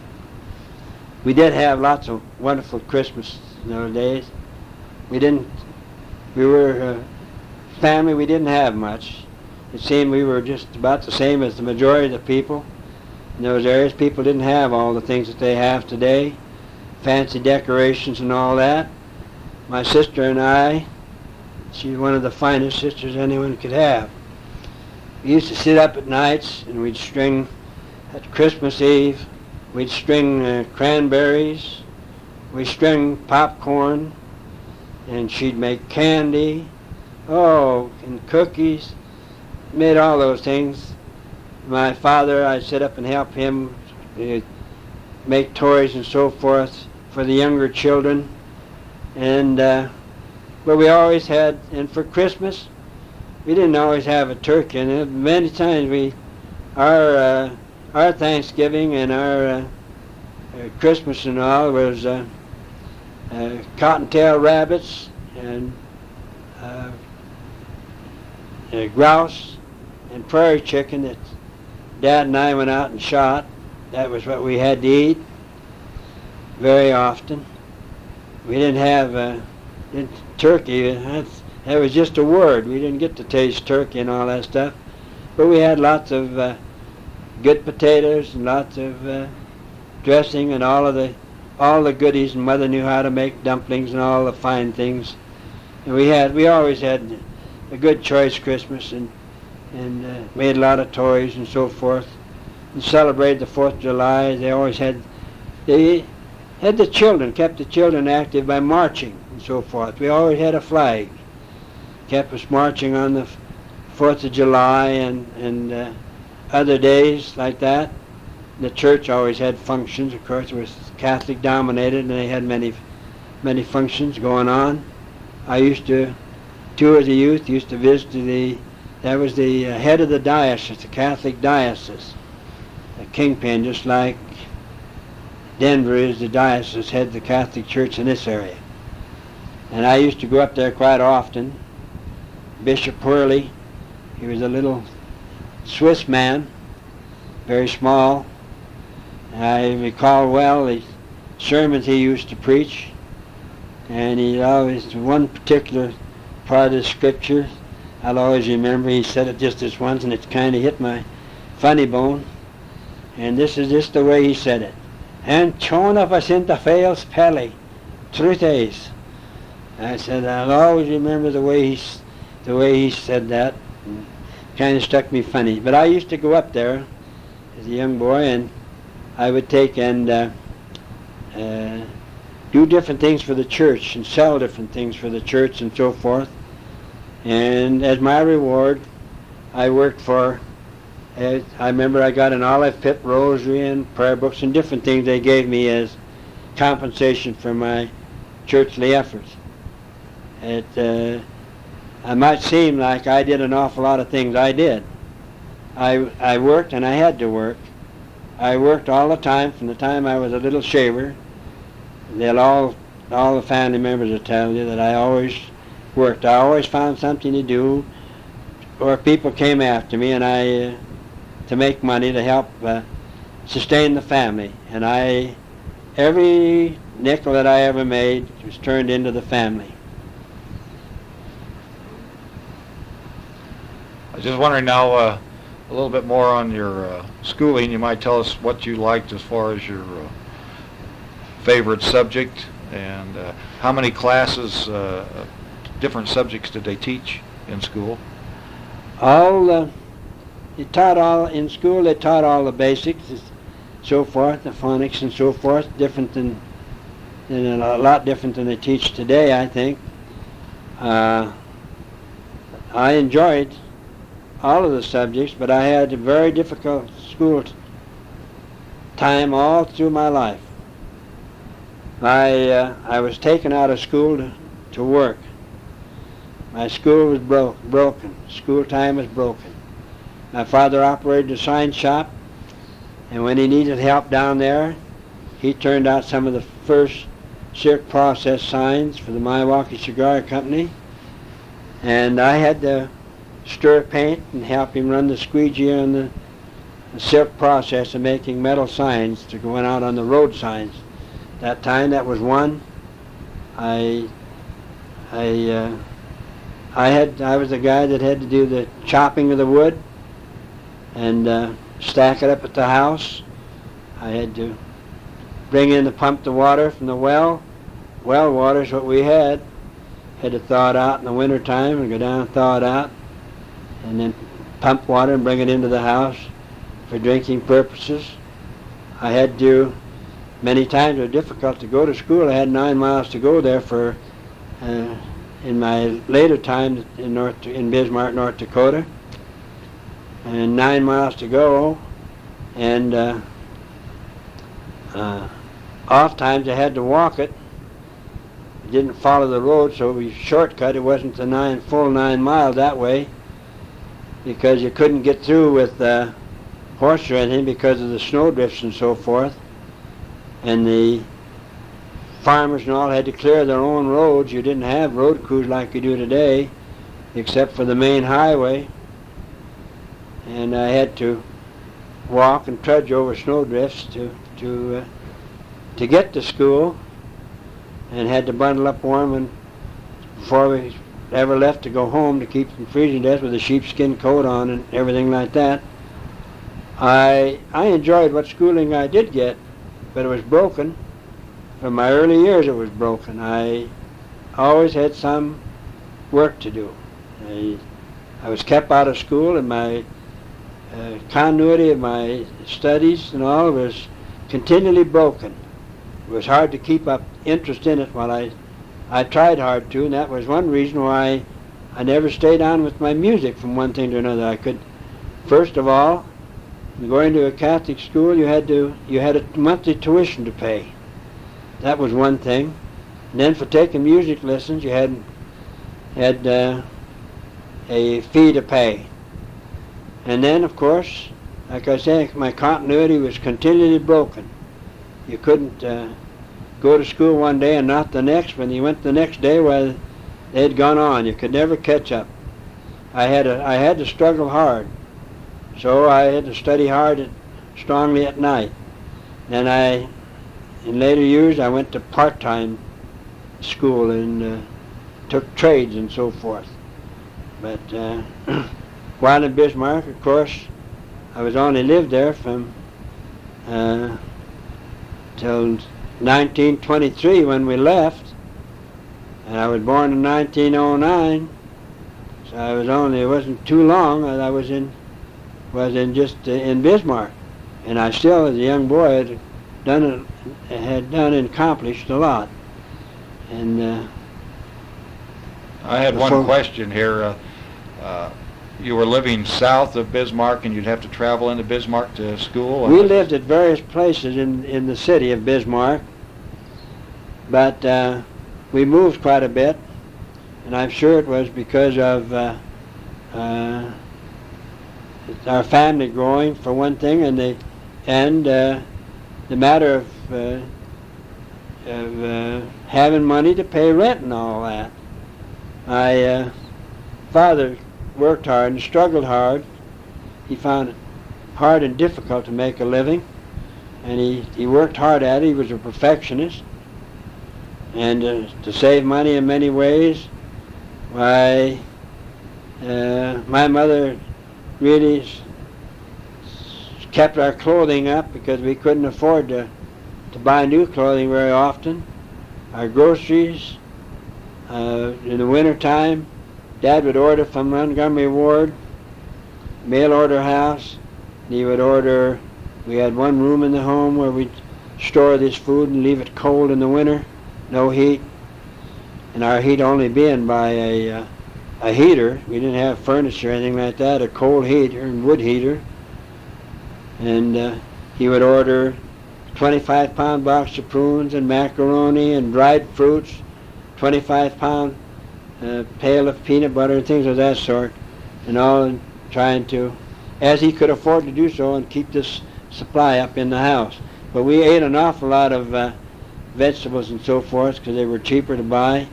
we did have lots of wonderful Christmas in those days. We were a family, we didn't have much. It seemed we were just about the same as the majority of the people. In those areas, people didn't have all the things that they have today, fancy decorations and all that. My sister and I She's one of the finest sisters anyone could have. We used to sit up at nights and we'd string, at Christmas Eve, we'd string cranberries, we'd string popcorn, and she'd make candy, and cookies, made all those things. My father, I'd sit up and help him make toys and so forth for the younger children. And but we always had, and for Christmas, we didn't always have a turkey. And many times our Thanksgiving and our Christmas and all was cottontail rabbits and grouse and prairie chicken that Dad and I went out and shot. That was what we had to eat very often. We didn't have turkey. That was just a word. We didn't get to taste turkey and all that stuff. But we had lots of good potatoes and lots of dressing and all the goodies. And Mother knew how to make dumplings and all the fine things. And we always had a good choice Christmas and made a lot of toys and so forth. And celebrated the 4th of July. They had the children, kept the children active by marching and so forth. We always had a flag. Kept us marching on the 4th of July and other days like that. The church always had functions. Of course, it was Catholic dominated, and they had many functions going on. I used to, too, as a youth, visit that was the head of the diocese, the Catholic diocese, a kingpin, just like Denver is the diocese head of the Catholic Church in this area. And I used to go up there quite often. Bishop Hurley, he was a little Swiss man, very small. I recall well the sermons he used to preach, and he always, one particular part of the scripture, I'll always remember, he said it just this once, and it kind of hit my funny bone. And this is just the way he said it. And chona vacinta fails peli, truth is. I said, I'll always remember the way he said that. Kind of struck me funny. But I used to go up there as a young boy, and I would take and do different things for the church and sell different things for the church and so forth. And as my reward, I worked for, I remember I got an olive pit rosary and prayer books and different things they gave me as compensation for my churchly efforts. I might seem like I did an awful lot of things. I did. I worked, and I had to work. I worked all the time from the time I was a little shaver. All the family members will tell you that I always worked. I always found something to do, or people came after me, and to make money to help sustain the family. And every nickel that I ever made was turned into the family. I was just wondering now a little bit more on your schooling. You might tell us what you liked as far as your favorite subject, and how many classes, different subjects did they teach in school? In school they taught all the basics, so forth, the phonics and so forth, a lot different than they teach today, I think. I enjoyed all of the subjects, but I had a very difficult school time all through my life. I was taken out of school to work. My school was broken. School time was broken. My father operated a sign shop, and when he needed help down there, he turned out some of the first silk process signs for the Milwaukee Cigar Company, and I had to stir paint and help him run the squeegee on the silk process of making metal signs to go out on the road signs. That time, that was one. I was the guy that had to do the chopping of the wood and stack it up at the house. I had to bring in pump the water from the well. Well water is what we had. Had to thaw it out in the winter time and go down and thaw it out, and then pump water and bring it into the house for drinking purposes. I had to, many times it was difficult to go to school. I had 9 miles to go there for, in my later time in Bismarck, North Dakota, and 9 miles to go, and oft times I had to walk it. I didn't follow the road, so we shortcut. It wasn't the full 9 miles that way, because you couldn't get through with horse or anything because of the snow drifts and so forth. And the farmers and all had to clear their own roads. You didn't have road crews like you do today, except for the main highway. And I had to walk and trudge over snow drifts to get to school, and had to bundle up warm and before we ever left to go home to keep from freezing to death with a sheepskin coat on and everything like that. I enjoyed what schooling I did get, but it was broken. From my early years it was broken. I always had some work to do. I was kept out of school, and my continuity of my studies and all was continually broken. It was hard to keep up interest in it while I tried hard to, and that was one reason why I never stayed on with my music from one thing to another. I could, first of all, going to a Catholic school, you had a monthly tuition to pay. That was one thing. And then for taking music lessons, you had a fee to pay. And then, of course, like I say, my continuity was continually broken. You couldn't go to school one day and not the next. When you went the next day, well, they had gone on. You could never catch up. I had to struggle hard. So I had to study hard strongly at night. Then in later years, I went to part-time school and took trades and so forth. But while in Bismarck, of course, I was only lived there from till 1923 when we left, and I was born in 1909. So it wasn't too long that I was in Bismarck, and I still, as a young boy, had done and accomplished a lot. And I had one question here. You were living south of Bismarck, and you'd have to travel into Bismarck to school? We lived at various places in the city of Bismarck, but we moved quite a bit, and I'm sure it was because of our family growing, for one thing, and the matter of having money to pay rent and all that. My father worked hard and struggled hard. He found it hard and difficult to make a living, and he worked hard at it. He was a perfectionist, and to save money in many ways. My mother really kept our clothing up because we couldn't afford to buy new clothing very often. Our groceries, in the winter time, Dad would order from Montgomery Ward, mail order house. He would order, we had one room in the home where we'd store this food and leave it cold in the winter, no heat. And our heat only being by a heater. We didn't have furniture or anything like that, a coal heater and wood heater. And he would order 25-pound box of prunes and macaroni and dried fruits, 25-pound pail of peanut butter and things of that sort, and all trying to, as he could afford to do so, and keep this supply up in the house. But we ate an awful lot of vegetables and so forth because they were cheaper to buy.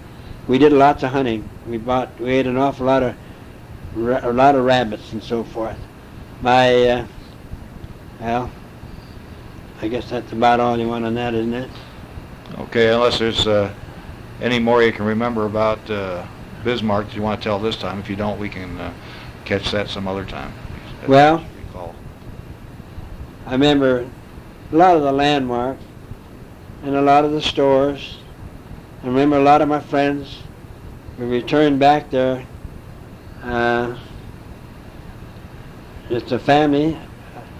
We did lots of hunting. We ate an awful lot of rabbits and so forth. Well, I guess that's about all you want on that, isn't it? Okay, unless there's any more you can remember about Bismarck that you want to tell this time. If you don't, we can catch that some other time. Well, I remember a lot of the landmarks and a lot of the stores. I remember a lot of my friends we returned back there. It's a family.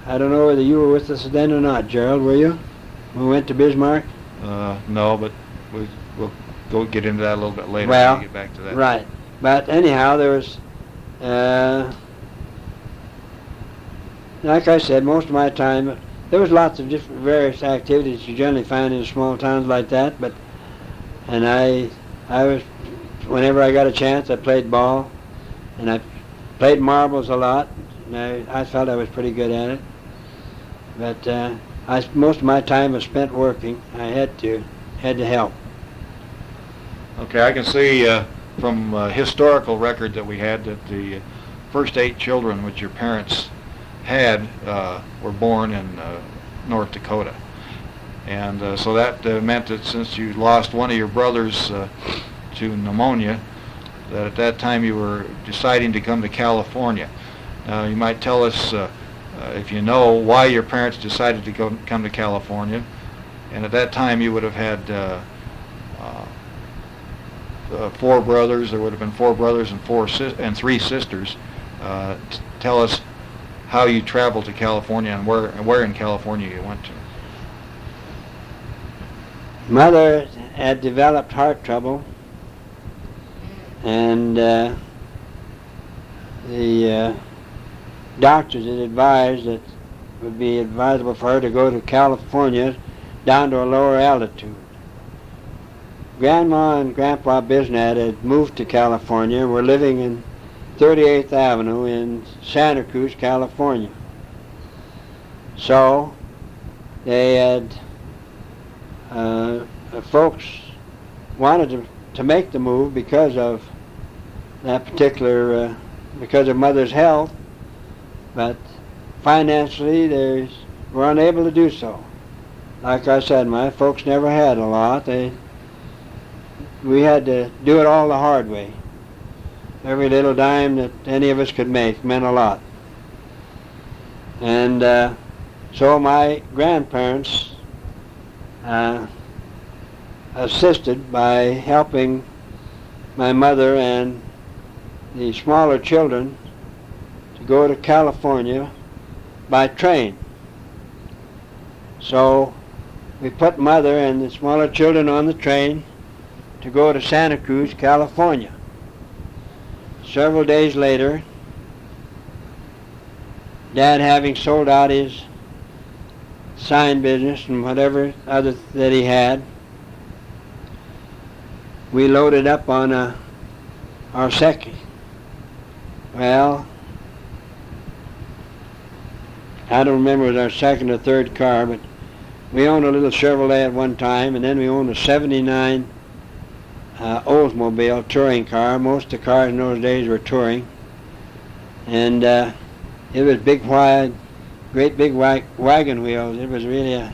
I don't know whether you were with us then or not, Gerald, were you? We went to Bismarck? No, but we'll go get into that a little bit later Well, when we get back to that. Right. But anyhow, there was, like I said, most of my time, there was lots of different various activities you generally find in small towns like that, and I was, whenever I got a chance, I played ball, and I played marbles a lot, and I felt I was pretty good at it. But most of my time was spent working. I had to help. Okay, I can see from historical record that we had that the first 8 children which your parents had were born in North Dakota. And so that meant that since you lost one of your brothers to pneumonia, that at that time you were deciding to come to California. Now you might tell us, if you know, why your parents decided to come to California. And at that time you would have had 4 brothers. There would have been 4 brothers and 3 sisters. Tell us how you traveled to California and where in California you went to. Mother had developed heart trouble, and the doctors had advised that it would be advisable for her to go to California down to a lower altitude. Grandma and Grandpa Bisnat had moved to California and were living in 38th Avenue in Santa Cruz, California. So they had folks wanted to make the move because of that particular, because of Mother's health, but financially they were unable to do so. Like I said, my folks never had a lot. We had to do it all the hard way. Every little dime that any of us could make meant a lot. And so my grandparents assisted by helping my mother and the smaller children to go to California by train. So we put Mother and the smaller children on the train to go to Santa Cruz, California. Several days later, Dad, having sold out his sign business and whatever other that he had, we loaded up on our second. Well, I don't remember if it was our second or third car, but we owned a little Chevrolet at one time, and then we owned a 79 Oldsmobile touring car. Most of the cars in those days were touring. And it was big, wide, great big wagon wheels. It was really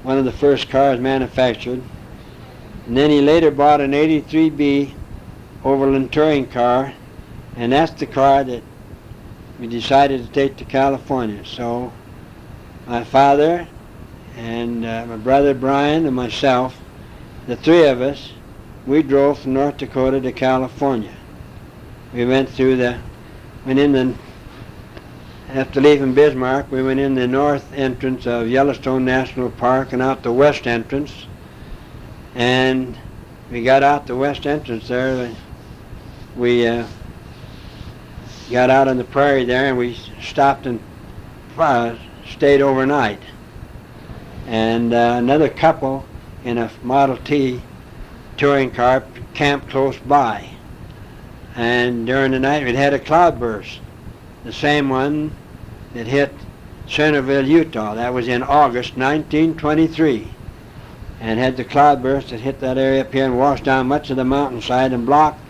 one of the first cars manufactured. And then he later bought an 83B Overland touring car, and that's the car that we decided to take to California. So my father and my brother Brian and myself, the 3 of us, we drove from North Dakota to California. We went after leaving Bismarck, we went in the north entrance of Yellowstone National Park and out the west entrance. And we got out the west entrance there. We got out on the prairie there, and we stopped and stayed overnight. And another couple in a Model T touring car camped close by. And during the night, we'd had a cloudburst, the same one that hit Centerville, Utah. That was in August 1923. And had the cloudburst that hit that area up here and washed down much of the mountainside and blocked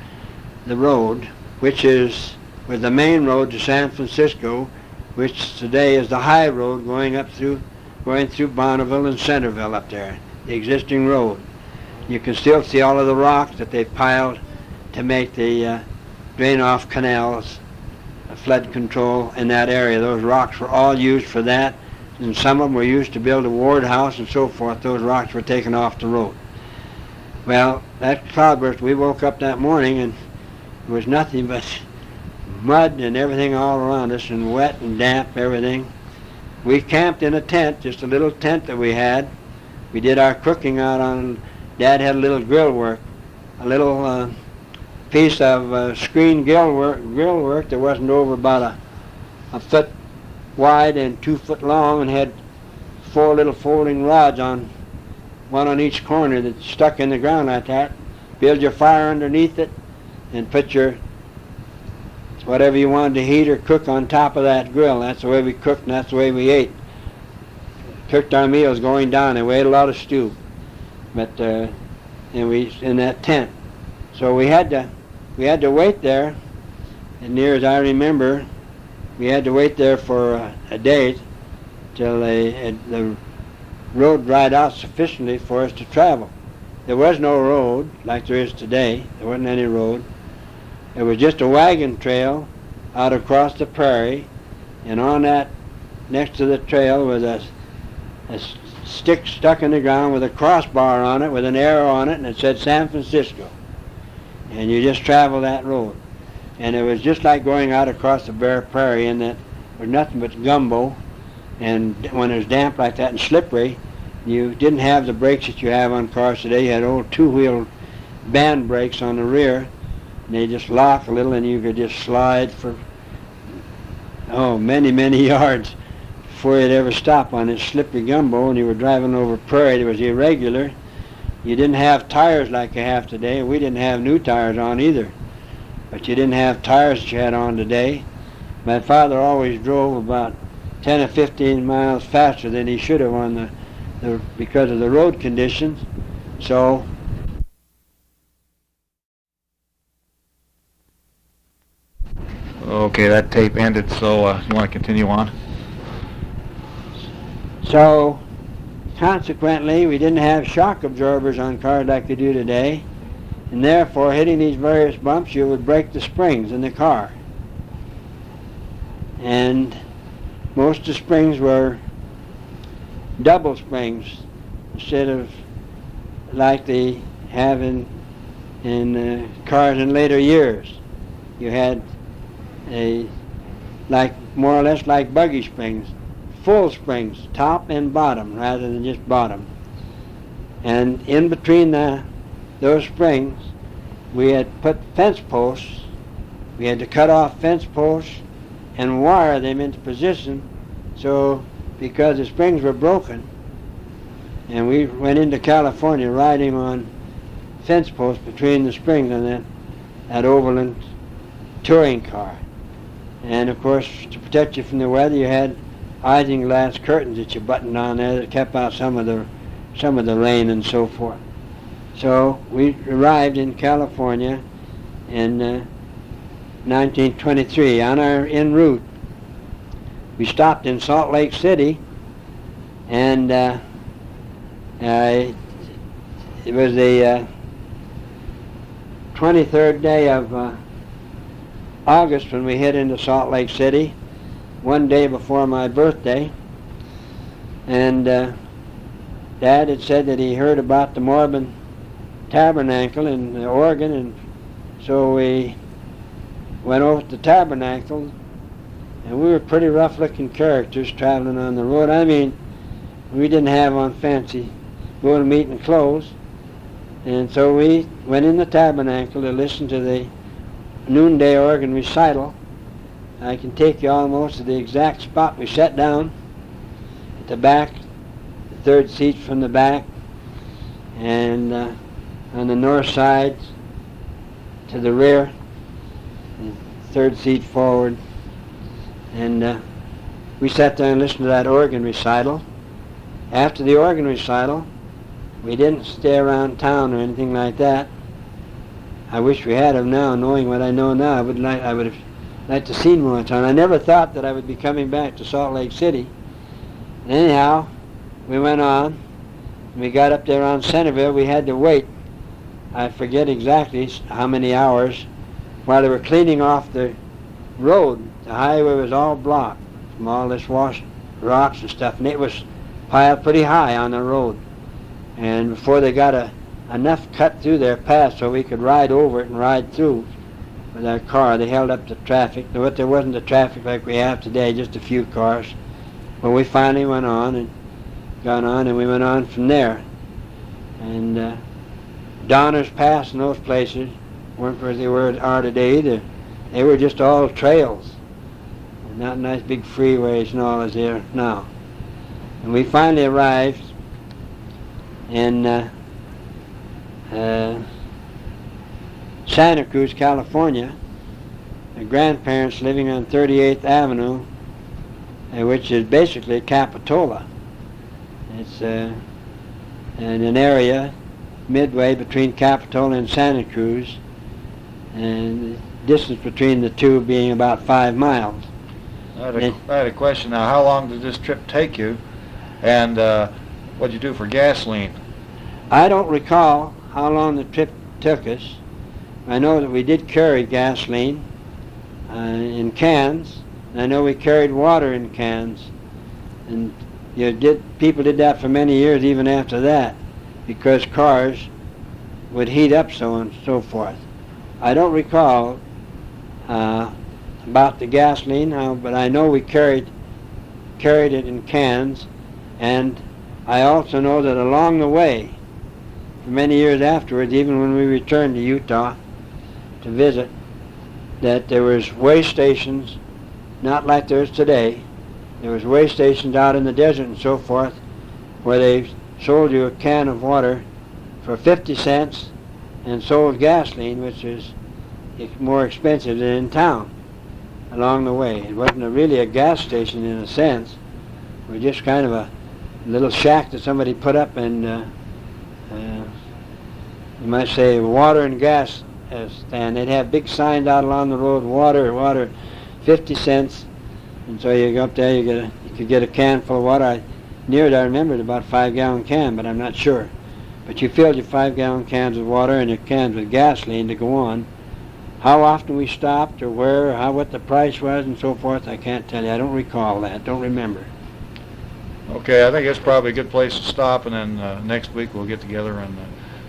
the road, which was the main road to San Francisco, which today is the high road going through Bonneville and Centerville up there, the existing road. You can still see all of the rocks that they piled to make the drain-off canals, flood control in that area. Those rocks were all used for that, and some of them were used to build a ward house and so forth. Those rocks were taken off the road. Well, that cloudburst, we woke up that morning and there was nothing but mud and everything all around us, and wet and damp, everything. We camped in a tent, just a little tent that we had. We did our cooking out on, Dad had a little grill work, a little piece of screen grill work that wasn't over about a foot wide and 2 foot long, and had 4 little folding rods on, one on each corner that stuck in the ground like that. Build your fire underneath it and put your whatever you wanted to heat or cook on top of that grill. That's the way we cooked and that's the way we ate. Cooked our meals going down, and we ate a lot of stew. But and we in that tent. So we had to wait there, and near as I remember, we had to wait there for a day till the road dried out sufficiently for us to travel. There was no road like there is today. There wasn't any road. It was just a wagon trail out across the prairie, and on that, next to the trail, was a stick stuck in the ground with a crossbar on it, with an arrow on it, and it said San Francisco. And you just travel that road. And it was just like going out across the bare prairie, in that there was nothing but gumbo, and when it was damp like that and slippery, you didn't have the brakes that you have on cars today. You had old 2-wheel band brakes on the rear, and they just lock a little, and you could just slide for many yards before you'd ever stop on this slippery gumbo. And you were driving over prairie that was irregular. You didn't have tires like you have today. We didn't have new tires on either, but you didn't have tires that you had on today. My father always drove about 10 or 15 miles faster than he should have on because of the road conditions. So Okay, that tape ended, so you want to continue on? So, consequently, we didn't have shock absorbers on cars like they do today, and therefore, hitting these various bumps, you would break the springs in the car. And most of the springs were double springs instead of like they have in cars in later years. You had more or less like buggy springs, full springs, top and bottom rather than just bottom. And in between those springs, we had put fence posts. We had to cut off fence posts and wire them into position, so because the springs were broken, and we went into California riding on fence posts between the springs on that Overland touring car. And of course, to protect you from the weather, you had isinglass curtains that you buttoned on there that kept out some of the rain and so forth. So we arrived in California in 1923. On our en route, we stopped in Salt Lake City, and it was the 23rd day of August when we hit into Salt Lake City, one day before my birthday. And Dad had said that he heard about the Mormon Tabernacle in Oregon, and so we went over to the Tabernacle, and we were pretty rough-looking characters traveling on the road. I mean, we didn't have on fancy going meeting clothes, and so we went in the Tabernacle to listen to the noonday organ recital. I can take you almost to the exact spot we sat down at the back, the third seat from the back, and on the north side to the rear, the third seat forward. And we sat there and listened to that organ recital. After the organ recital, we didn't stay around town or anything like that. I wish we had him now. Knowing what I know now, I would have liked to see more town. I never thought that I would be coming back to Salt Lake City. And anyhow, we went on. We got up there on Centerville. We had to wait, I forget exactly how many hours, while they were cleaning off the road. The highway was all blocked from all this washed rocks and stuff, and it was piled pretty high on the road. And before they got a enough cut through their path so we could ride over it and ride through with our car. They held up the traffic. But there wasn't the traffic like we have today, just a few cars. But we finally went on and got on, and we went on from there. And Donner's Pass and those places weren't where they are today either. They were just all trails, and not nice big freeways and all as there now. And we finally arrived in Santa Cruz, California. My grandparents living on 38th Avenue, which is basically Capitola. It's in an area midway between Capitola and Santa Cruz, and the distance between the two being about 5 miles. I had a question now. How long did this trip take you, and what'd you do for gasoline? I don't recall how long the trip took us. I know that we did carry gasoline in cans. I know we carried water in cans, and people did that for many years even after that, because cars would heat up so on and so forth. I don't recall about the gasoline, but I know we carried it in cans, and I also know that along the way, for many years afterwards, even when we returned to Utah to visit, that there was way stations, not like there is today. There was way stations out in the desert and so forth, where they sold you a can of water for 50 cents and sold gasoline, which is more expensive than in town along the way. It wasn't really a gas station in a sense. It was just kind of a little shack that somebody put up, and you might say water and gas stand. They'd have big signs out along the road, water, 50 cents. And so you go up there, you could get a can full of water. I remembered about a 5-gallon can, but I'm not sure. But you filled your 5-gallon cans of water and your cans with gasoline to go on. How often we stopped, or where, or what the price was, and so forth, I can't tell you. I don't recall that. Don't remember. Okay, I think it's probably a good place to stop, and then next week we'll get together and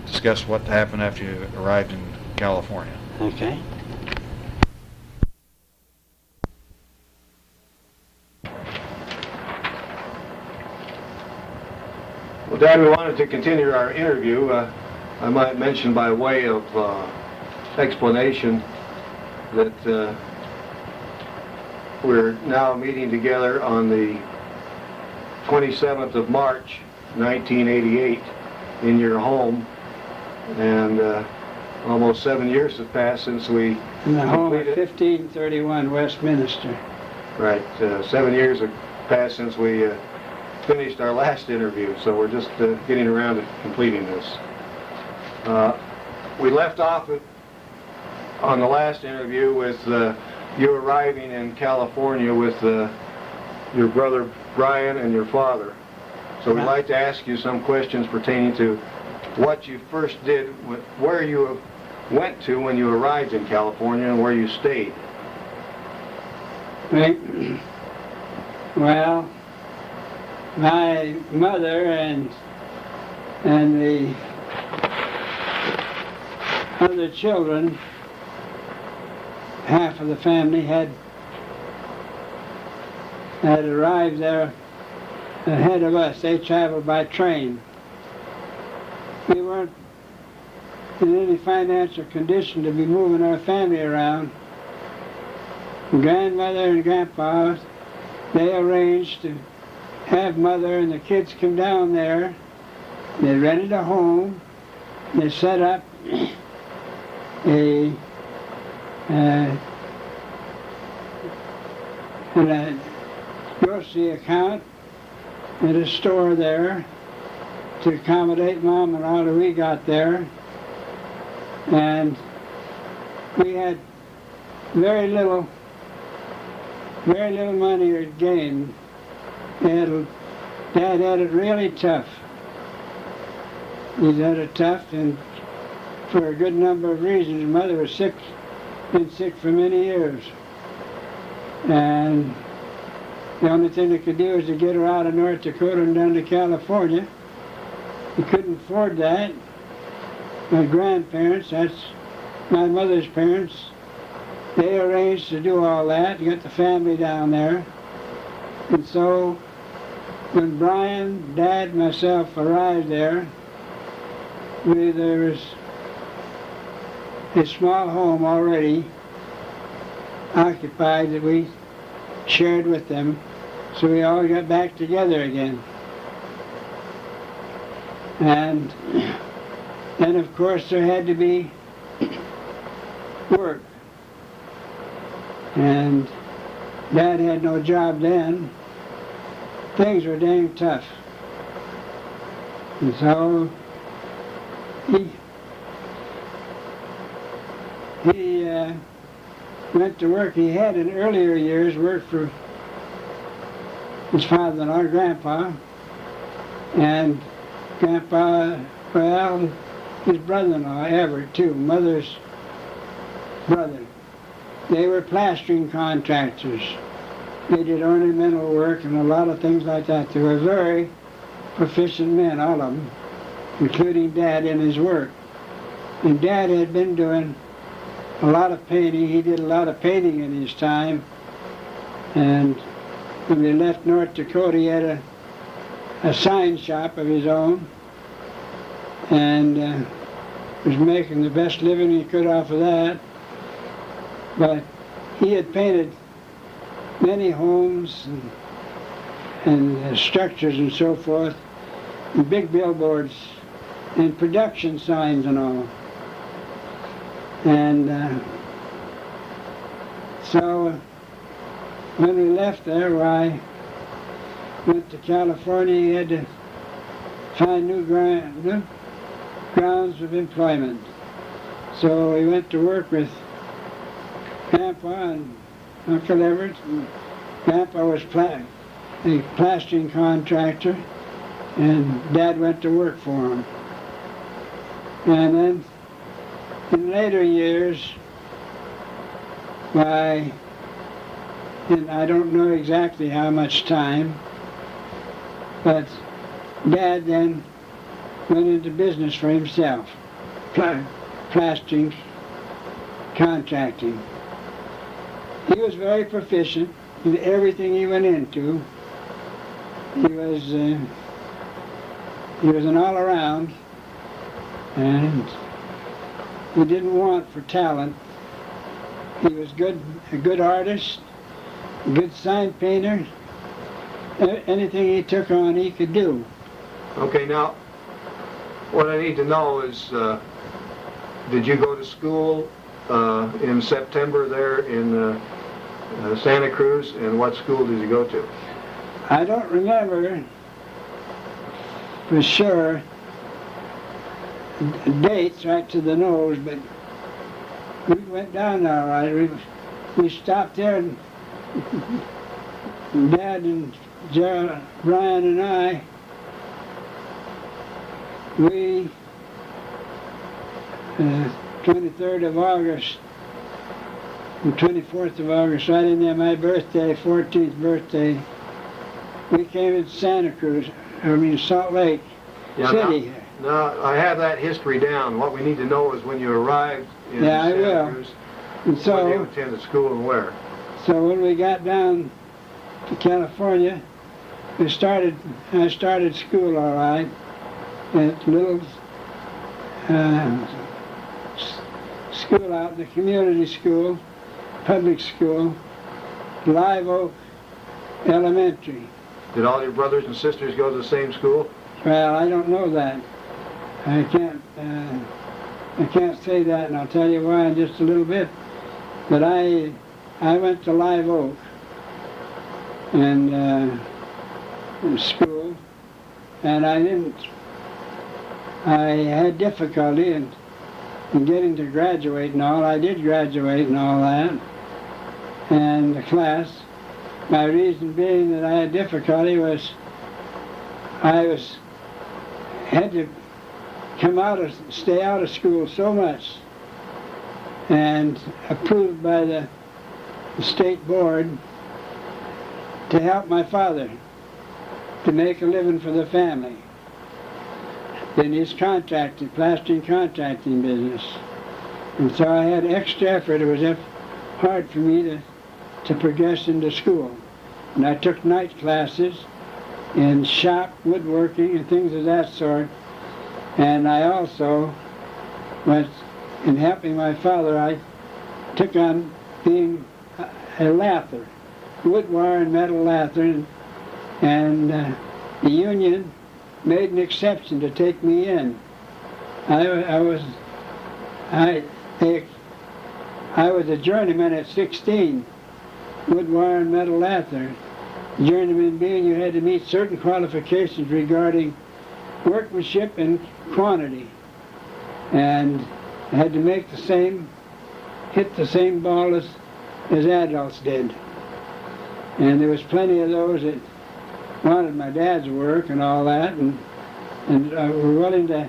discuss what happened after you arrived in California. Okay. Well, Dad, we wanted to continue our interview. I might mention by way of explanation that we're now meeting together on the 27th of March, 1988, in your home, and almost 7 years have passed since we In the home of completed. 1531 Westminster. Right, 7 years have passed since we finished our last interview, so we're just getting around to completing this. We left off on the last interview with you arriving in California with your brother Brian and your father. So we'd like to ask you some questions pertaining to what you first did, where you went to when you arrived in California, and where you stayed. Right. Well, my mother and the other children, half of the family, had arrived there ahead of us. They traveled by train. We weren't in any financial condition to be moving our family around. Grandmother and grandpa, they arranged to have mother and the kids come down there. They rented a home. They set up a grocery account at a store there to accommodate Mom and all that we got there. And we had very little money to gain. Dad had it really tough. He's had it tough, and for a good number of reasons. Mother was sick, been sick for many years. And the only thing they could do was to get her out of North Dakota and down to California. He couldn't afford that. my grandparents, that's my mother's parents, they arranged to do all that, to get the family down there. And so when Brian, Dad, and myself arrived there, there was a small home already occupied that we shared with them, so we all got back together again. And then of course there had to be work. And Dad had no job then. Things were dang tough. And so he went to work. He had in earlier years worked for his father-in-law, Grandpa, and Grandpa, well, his brother-in-law, Everett, too, Mother's brother. They were plastering contractors. They did ornamental work and a lot of things like that. They were very proficient men, all of them, including Dad in his work. And Dad had been doing a lot of painting. He did a lot of painting in his time. And when we left North Dakota, he had a sign shop of his own, and was making the best living he could off of that. But he had painted many homes and structures and so forth, and big billboards and production signs and all. And so when we left there, I went to California. He had to find new grounds of employment. So we went to work with Grandpa and Uncle Everett. And Grandpa was a plastering contractor, and Dad went to work for him. And then in later years, and I don't know exactly how much time, but Dad then went into business for himself, plastering, contracting. He was very proficient in everything he went into. He was an all-around, and he didn't want for talent. He was a good artist, a good sign painter. Anything he took on, he could do. Okay, now, what I need to know is, did you go to school in September there in Santa Cruz, and what school did you go to? I don't remember for sure dates right to the nose, but we went down there all right. We stopped there, and Dad and Brian and I, we 23rd of August and 24th of August, right in there, my birthday, 14th birthday, we came into Salt Lake City. Now, I have that history down. What we need to know is when you arrived in Yeah, I Santa will. Cruz, And so, when you attended school and where. So when we got down to California, I started school all right at a little school out in the community school, public school, Live Oak Elementary. Did all your brothers and sisters go to the same school? Well, I don't know that. I can't say that, and I'll tell you why in just a little bit. But I went to Live Oak and in school, and I had difficulty in getting to graduate and all. I did graduate and all that, and the class. My reason being that I had difficulty was I had to stay out of school so much, and approved by the state board to help my father to make a living for the family. in his plastering contracting business. And so I had extra effort. It was hard for me to progress into school. And I took night classes in shop, woodworking, and things of that sort. And I also was, in helping my father, I took on being a lather, wood, wire, and metal lather. And the union made an exception to take me in. I was a journeyman at 16, wood, wire, and metal lather. Journeyman being you had to meet certain qualifications regarding workmanship and quantity, and had to make hit the same ball as adults did. And there was plenty of those that wanted my dad's work and all that, and were willing to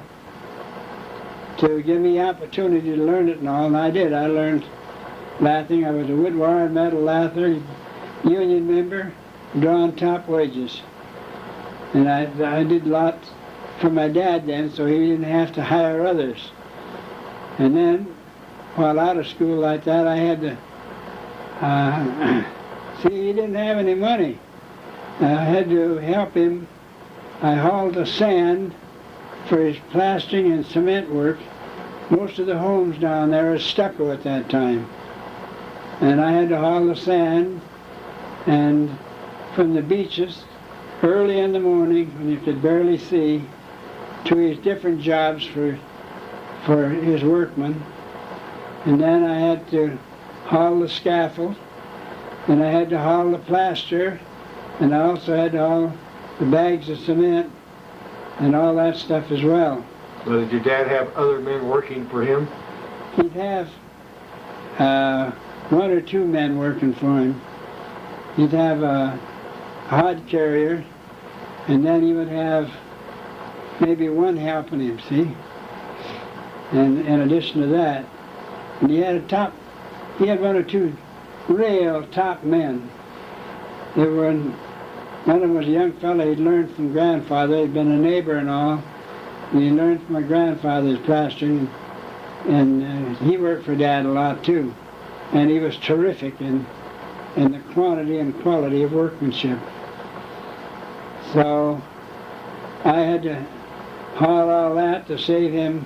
give me opportunity to learn it and all, and I did. I learned lathing. I was a wood, wire, and metal lather, union member, drawing top wages. And I did a lot for my dad then, so he didn't have to hire others. And then, while out of school like that, I had to, see, he didn't have any money. I had to help him. I hauled the sand for his plastering and cement work. Most of the homes down there were stucco at that time. And I had to haul the sand, and from the beaches early in the morning when you could barely see to his different jobs for his workmen. And then I had to haul the scaffold, and I had to haul the plaster, and I also had to haul the bags of cement and all that stuff as well. So did your dad have other men working for him? He'd have one or two men working for him. He'd have a hod carrier, and then he would have maybe one helping him, see? And in addition to that, and he had one or two real top men. One of them was a young fellow he'd learned from grandfather. He'd been a neighbor and all, and he learned from my grandfather's plastering, and he worked for Dad a lot too. And he was terrific in the quantity and quality of workmanship. So I had to haul all that to save him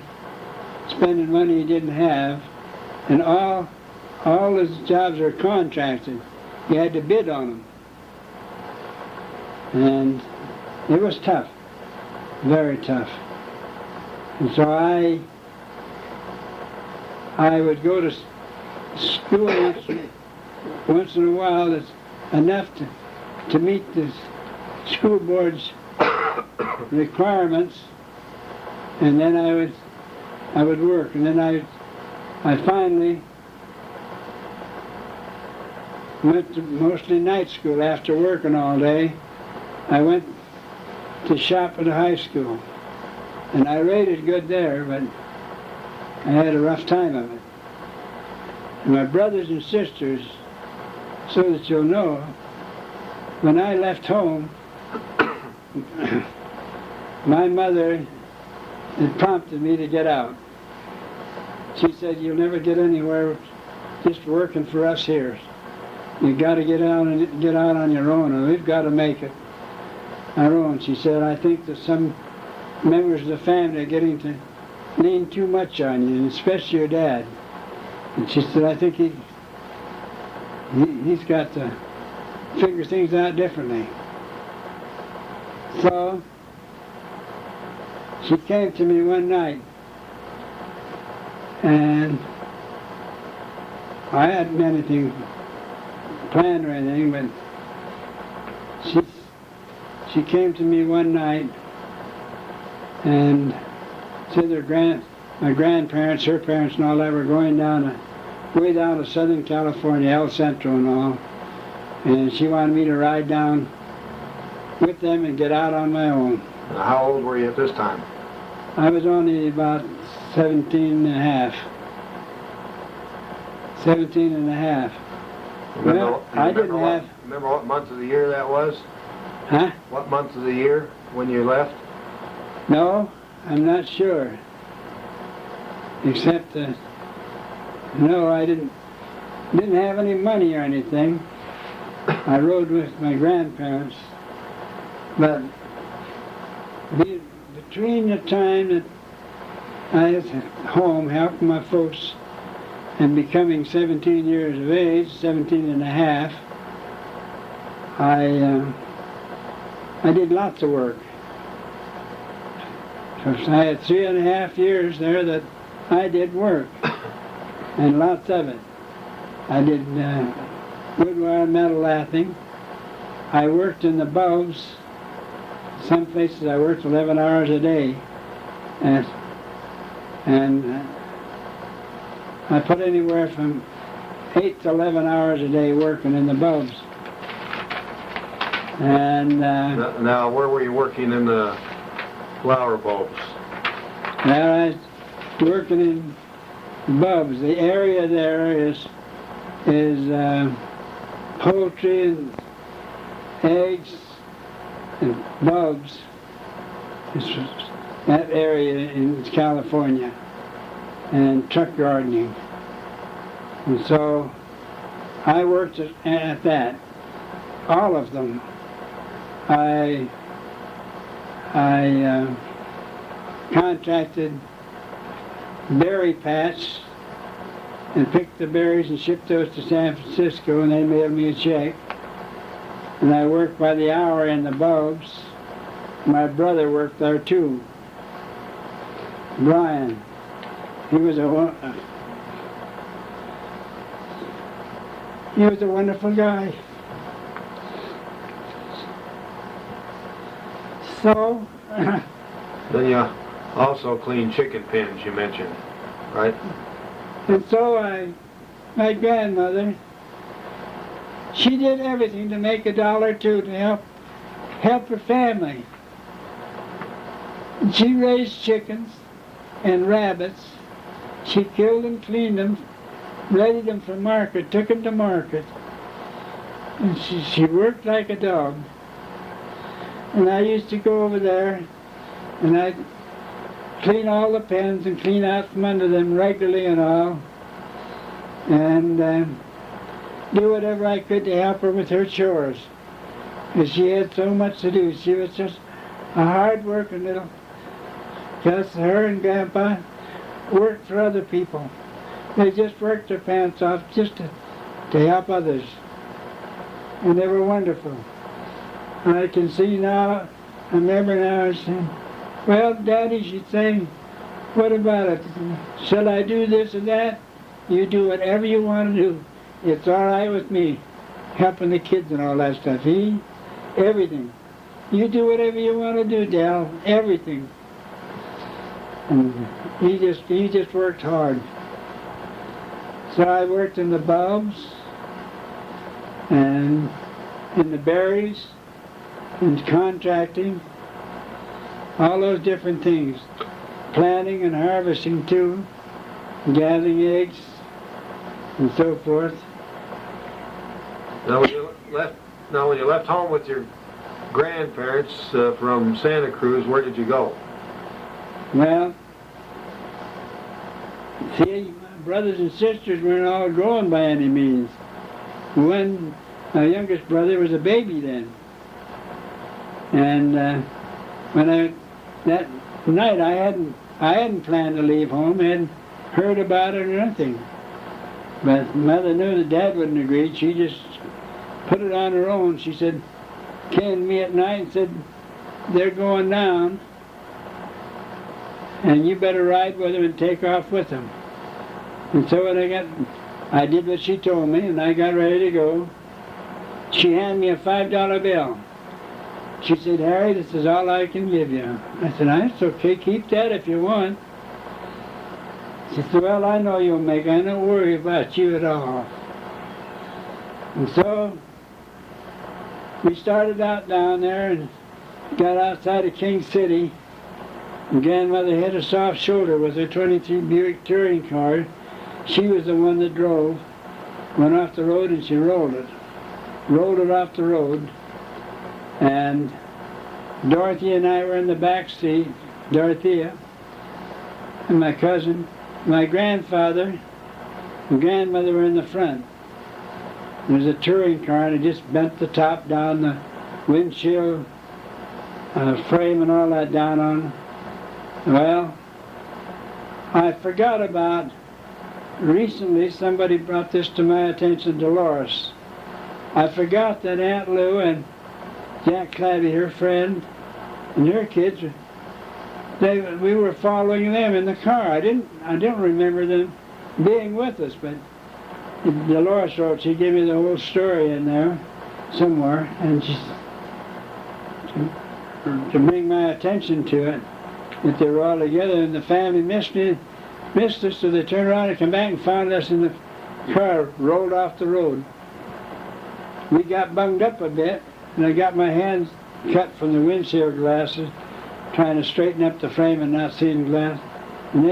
spending money he didn't have, and all his jobs are contracted. You had to bid on them. And it was tough, very tough. And so I would go to school once in a while. That's enough to meet the school board's requirements, and then I would work. And then I finally went to mostly night school after working all day. I went to shop at a high school, and I rated good there, but I had a rough time of it. And my brothers and sisters, so that you'll know, when I left home, my mother had prompted me to get out. She said, "You'll never get anywhere just working for us here. You've got to get out on your own, and we've got to make it our own." She said, "I think that some members of the family are getting to lean too much on you, and especially your dad." And she said, "I think he's got to figure things out differently." So she came to me one night, and I hadn't anything planned or anything, but she came to me one night and said my grandparents, her parents and all that were going way down to Southern California, El Centro and all, and she wanted me to ride down with them and get out on my own. How old were you at this time? I was only about 17 and a half. 17 and a half. Remember what month of the year that was? Huh? What month of the year when you left? No, I'm not sure. Except that, no, I didn't have any money or anything. I rode with my grandparents. But between the time that I was at home helping my folks and becoming 17 years of age, 17 and a half, I did lots of work. So I had 3.5 years there that I did work, and lots of it. I did wood wire metal lathing. I worked in the bulbs. Some places I worked 11 hours a day, and I put anywhere from 8 to 11 hours a day working in the bulbs. And now, where were you working in the flower bulbs? now I was working in bulbs. The area there is poultry and eggs and bulbs. It's that area in California, and truck gardening. And so I worked at that, all of them. I contracted berry patch and picked the berries and shipped those to San Francisco, and they mailed me a check. And I worked by the hour in the bulbs. My brother worked there too, Brian. He was a wonderful guy. So, Then you also cleaned chicken pens, you mentioned, right? and so my grandmother, she did everything to make $1 or $2 to help her family. And she raised chickens and rabbits. She killed them, cleaned them, readied them for market, took them to market. And she worked like a dog. And I used to go over there and I'd clean all the pens and clean out from under them regularly and all. And do whatever I could to help her with her chores. Because she had so much to do. She was just a hard-working little... Because her and Grandpa worked for other people. They just worked their pants off just to help others. And they were wonderful. And I can see now, I remember now, I saying, well, Daddy, she'd say, what about it? Shall I do this or that? You do whatever you want to do. It's all right with me. Helping the kids and all that stuff. Everything. You do whatever you want to do, Dal. Everything. And he just worked hard. So I worked in the bulbs and in the berries and contracting, all those different things. Planting and harvesting too, gathering eggs and so forth. Now, when you left home with your grandparents from Santa Cruz, where did you go? Well, see, my brothers and sisters weren't all grown by any means. My youngest brother was a baby then. And that night I hadn't planned to leave home, I hadn't heard about it or nothing. But Mother knew that Dad wouldn't agree. She just put it on her own. She said, came to me at night and said, they're going down, and you better ride with them and take off with them. And so when I did what she told me, and I got ready to go. She handed me a $5 bill. She said, Harry, this is all I can give you. I said, it's okay, keep that if you want. She said, well, I know you'll make it. I don't worry about you at all. And so we started out down there and got outside of King City. And Grandmother had a soft shoulder with her 23 Buick touring car. She was the one that drove. Went off the road and she rolled it. Rolled it off the road. And Dorothy and I were in the back seat. Dorothea, and my cousin, my grandfather, and grandmother were in the front. There was a touring car, and it just bent the top down, the windshield frame and all that down on. Well, I forgot about, recently somebody brought this to my attention, Dolores. I forgot that Aunt Lou and Jack Clabby, her friend, and her kids, we were following them in the car. I don't remember them being with us, but Dolores wrote, she gave me the whole story in there somewhere, and she, to bring my attention to it, that they were all together, and the family missed us, so they turned around and came back and found us in the car, rolled off the road. We got bunged up a bit, and I got my hands cut from the windshield glasses, trying to straighten up the frame and not seeing the glass. And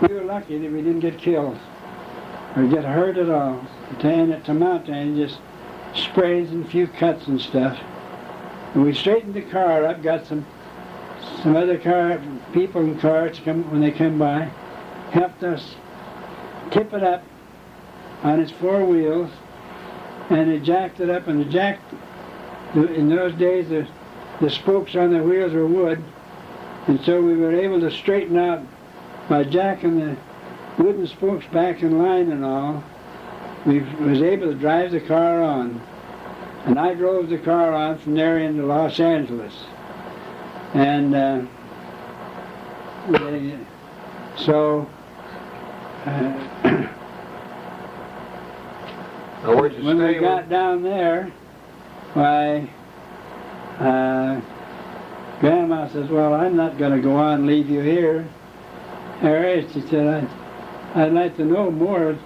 we were lucky that we didn't get killed or get hurt at all. And at Tamonte, just sprays and a few cuts and stuff. And we straightened the car up, got some other people in cars when they come by, helped us tip it up on its four wheels, and they jacked it up, and in those days the spokes on the wheels were wood, and so we were able to straighten out by jacking the wooden spokes back in line and all. We was able to drive the car on, and I drove the car on from there into Los Angeles, and where'd you when stay? we got down there, why, Grandma says, well, I'm not going to go on and leave you here. Harry, she said, I'd like to know more,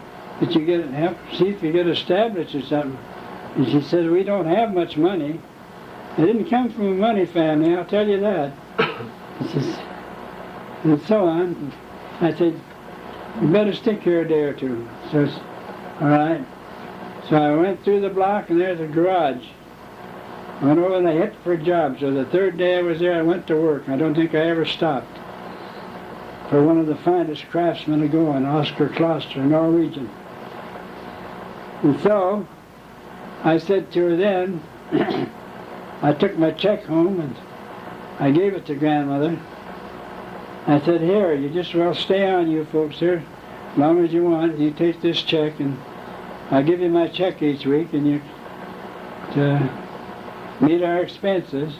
that you get help, see if you get established or something. And she said, we don't have much money. I didn't come from a money family, I'll tell you that. And so on. I said, you better stick here a day or two. So, all right. So I went through the block, and there's a garage. I went over and I hit for a job. So the third day I was there, I went to work. I don't think I ever stopped. For one of the finest craftsmen to go on, Oscar Kloster, a Norwegian. And so I said to her then, I took my check home and I gave it to grandmother. I said, here, you just well stay on, you folks here, as long as you want. You take this check, and I'll give you my check each week, and you to meet our expenses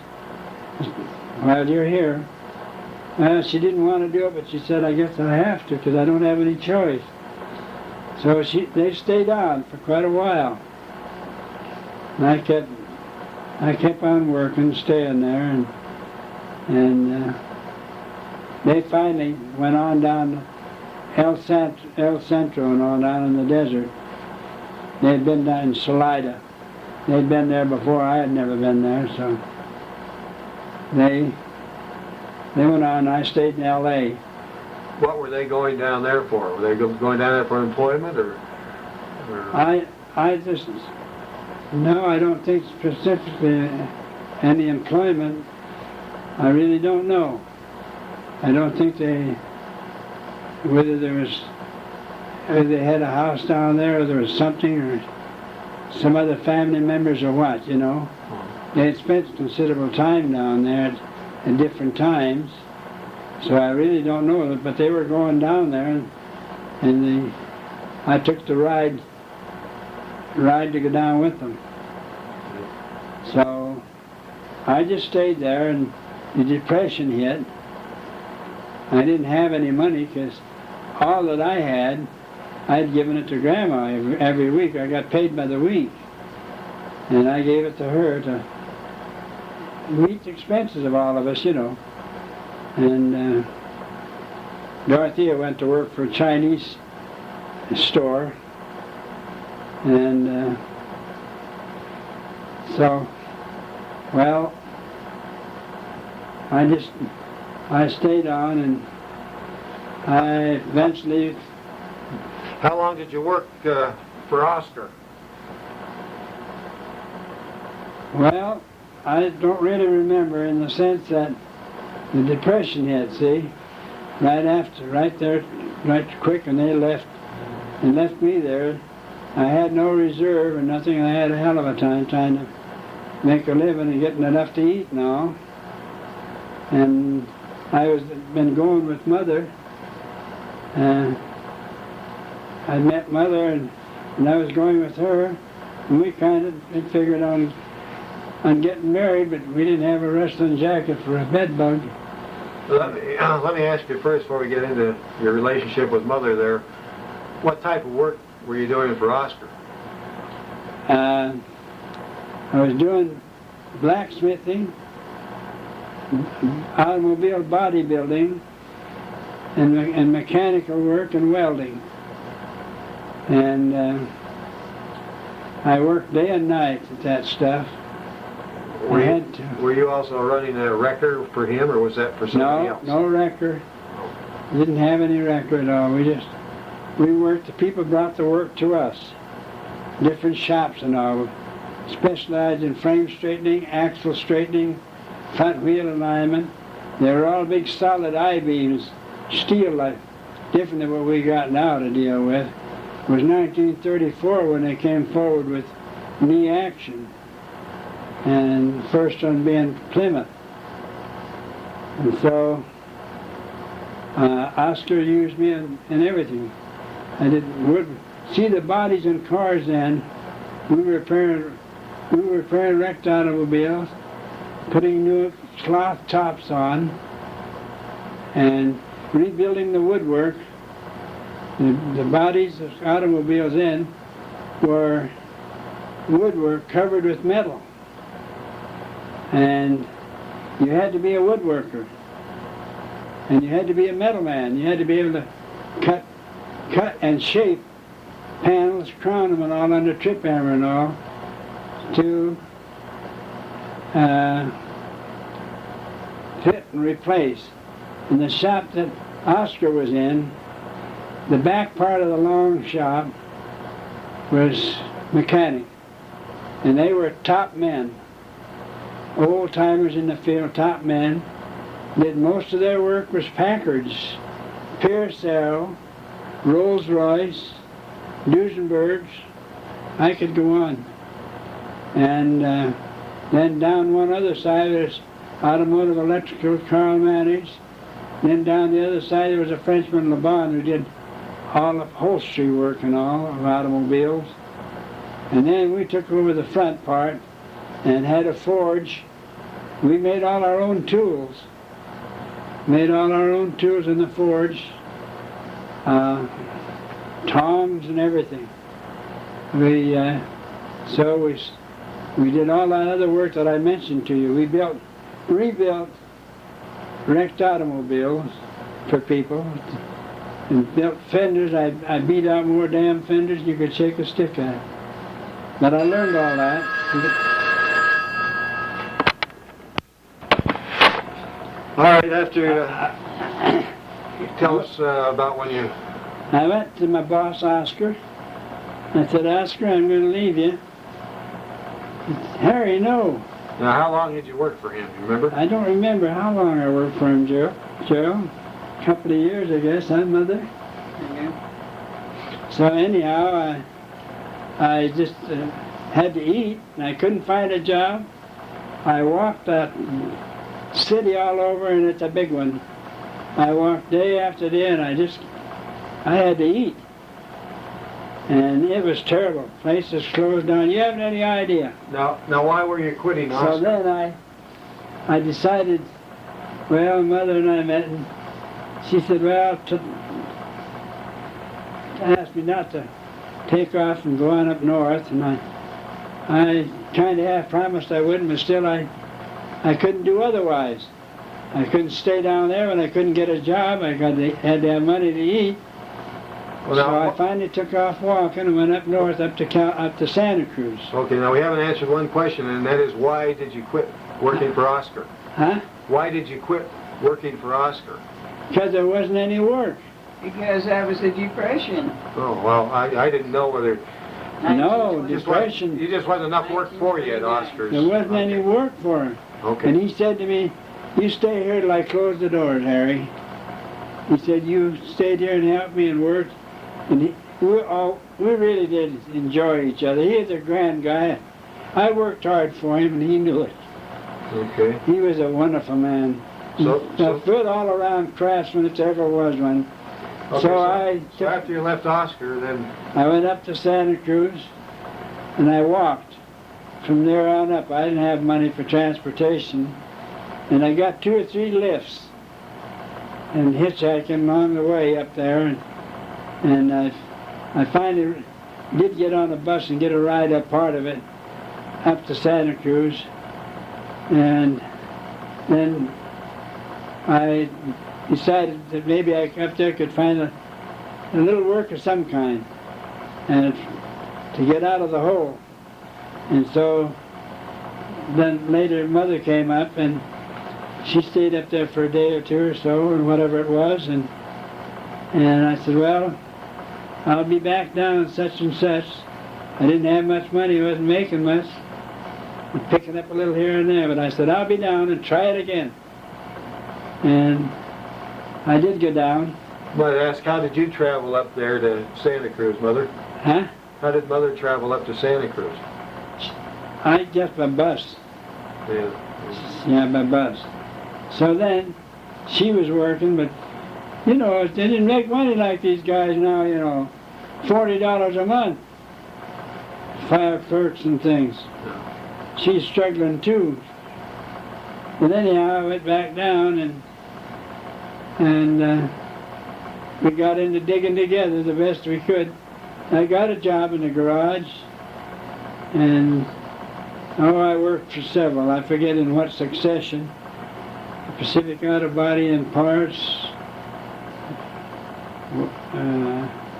while you're here. Well, she didn't want to do it, but she said, I guess I have to, because I don't have any choice. So they stayed on for quite a while. And I kept on working, staying there, and they finally went on down to El Centro and all down in the desert. They'd been down in Salida. They'd been there before. I had never been there, so they went on. I stayed in L.A. What were they going down there for? Were they going down there for employment, or? No, I don't think specifically any employment. I really don't know. I don't think whether they had a house down there, or there was something, or some other family members, or what, you know. They had spent considerable time down there at different times, so I really don't know, but they were going down there, and I took the ride to go down with them. So I just stayed there, and the Depression hit. I didn't have any money, because all that I had given it to Grandma every week. I got paid by the week, and I gave it to her to meet the expenses of all of us, you know. And Dorothea went to work for a Chinese store, and so, well, I stayed on, and I eventually... How long did you work for Oscar? Well, I don't really remember in the sense that the Depression hit, see? Right there, right quick, and they left me there. I had no reserve and nothing. I had a hell of a time trying to make a living and getting enough to eat and all. And been going with Mother. I met Mother and I was going with her, and we kind of had figured on getting married, but we didn't have a wrestling jacket for a bed bug. Let me ask you first, before we get into your relationship with Mother there, what type of work were you doing for Oscar? I was doing blacksmithing, automobile bodybuilding, and mechanical work and welding. And I worked day and night at that stuff. Were you also running a wrecker for him, or was that for somebody else? No wrecker. Didn't have any wrecker at all. We worked, the people brought the work to us. Different shops and all. Specialized in frame straightening, axle straightening, front wheel alignment. They were all big solid I-beams, steel like, different than what we got now to deal with. It was 1934 when they came forward with knee action, and the first one being Plymouth. And so Oscar used me in everything. would see the bodies in cars then. We were repairing wrecked automobiles, putting new cloth tops on, and rebuilding the woodwork. The bodies of automobiles in were woodwork covered with metal. And you had to be a woodworker. And you had to be a metal man. You had to be able to cut and shape panels, crown them and all under trip hammer and all, to fit and replace. In the shop that Oscar was in, the back part of the long shop was mechanic, and they were top men, old timers in the field, top men. Did most of their work was Packards, Pearsall, Rolls-Royce, Duesenbergs. I could go on. And then down one other side there's automotive electrical, Carl Manners. Then down the other side there was a Frenchman, Le Bon, who did all upholstery work and all of automobiles. And then we took over the front part and had a forge. We made all our own tools. Made all our own tools in the forge. Tongs and everything. We did all that other work that I mentioned to you. We rebuilt wrecked automobiles for people, and built fenders. I beat out more damn fenders than you could shake a stick at. But I learned all that. All right, after tell us about when you... I went to my boss, Oscar. I said, Oscar, I'm going to leave you. Harry, no. Now, how long did you work for him? You remember? I don't remember how long I worked for him, Joe. A couple of years, I guess, huh, Mother? Yeah. So anyhow, I just had to eat, and I couldn't find a job. I walked that city all over, and it's a big one. I walked day after day, and I had to eat. And it was terrible. Places closed down. You haven't any idea. Now why were you quitting Oscar? So then I decided, well, Mother and I met, and she said, well, asked me not to take off and go on up north, and I kind of half promised I wouldn't, but still I couldn't do otherwise. I couldn't stay down there, and I couldn't get a job. I had to have money to eat. Well, so I finally took off walking and went up north, up to Santa Cruz. Okay, now we haven't answered one question, and that is, why did you quit working for Oscar? Huh? Why did you quit working for Oscar? Because there wasn't any work. Because that was a depression. Oh, well, I didn't know whether No, You just depression. You just wasn't enough work for you at Oscar's. There wasn't any work for him. Okay. And he said to me, "You stay here till I close the doors, Harry." He said, "You stayed here and helped me and worked." And we really did enjoy each other. He is a grand guy. I worked hard for him, and he knew it. Okay. He was a wonderful man. So A good all-around craftsman if there ever was one. okay, so after you left Oscar, then I went up to Santa Cruz, and I walked. From there on up, I didn't have money for transportation, and I got 2 or 3 lifts and hitchhiking along the way up there, and I finally did get on a bus and get a ride up part of it up to Santa Cruz, and then I decided that maybe up there could find a little work of some kind, and to get out of the hole. And so then later Mother came up, and she stayed up there for a day or 2 or so, or whatever it was, and I said, "Well, I'll be back down such and such." I didn't have much money, wasn't making much, picking up a little here and there, but I said, "I'll be down and try it again." And I did go down. might ask, how did you travel up there to Santa Cruz, Mother? Huh? How did Mother travel up to Santa Cruz? I just by bus. Yeah. Yeah, by bus. So then, she was working, but, you know, they didn't make money like these guys now, you know. $40 a month. Fire clerks and things. She's struggling too. But anyhow, I went back down, and we got into digging together the best we could. I got a job in the garage, and I worked for several. I forget in what succession. Pacific Auto Body and Parts,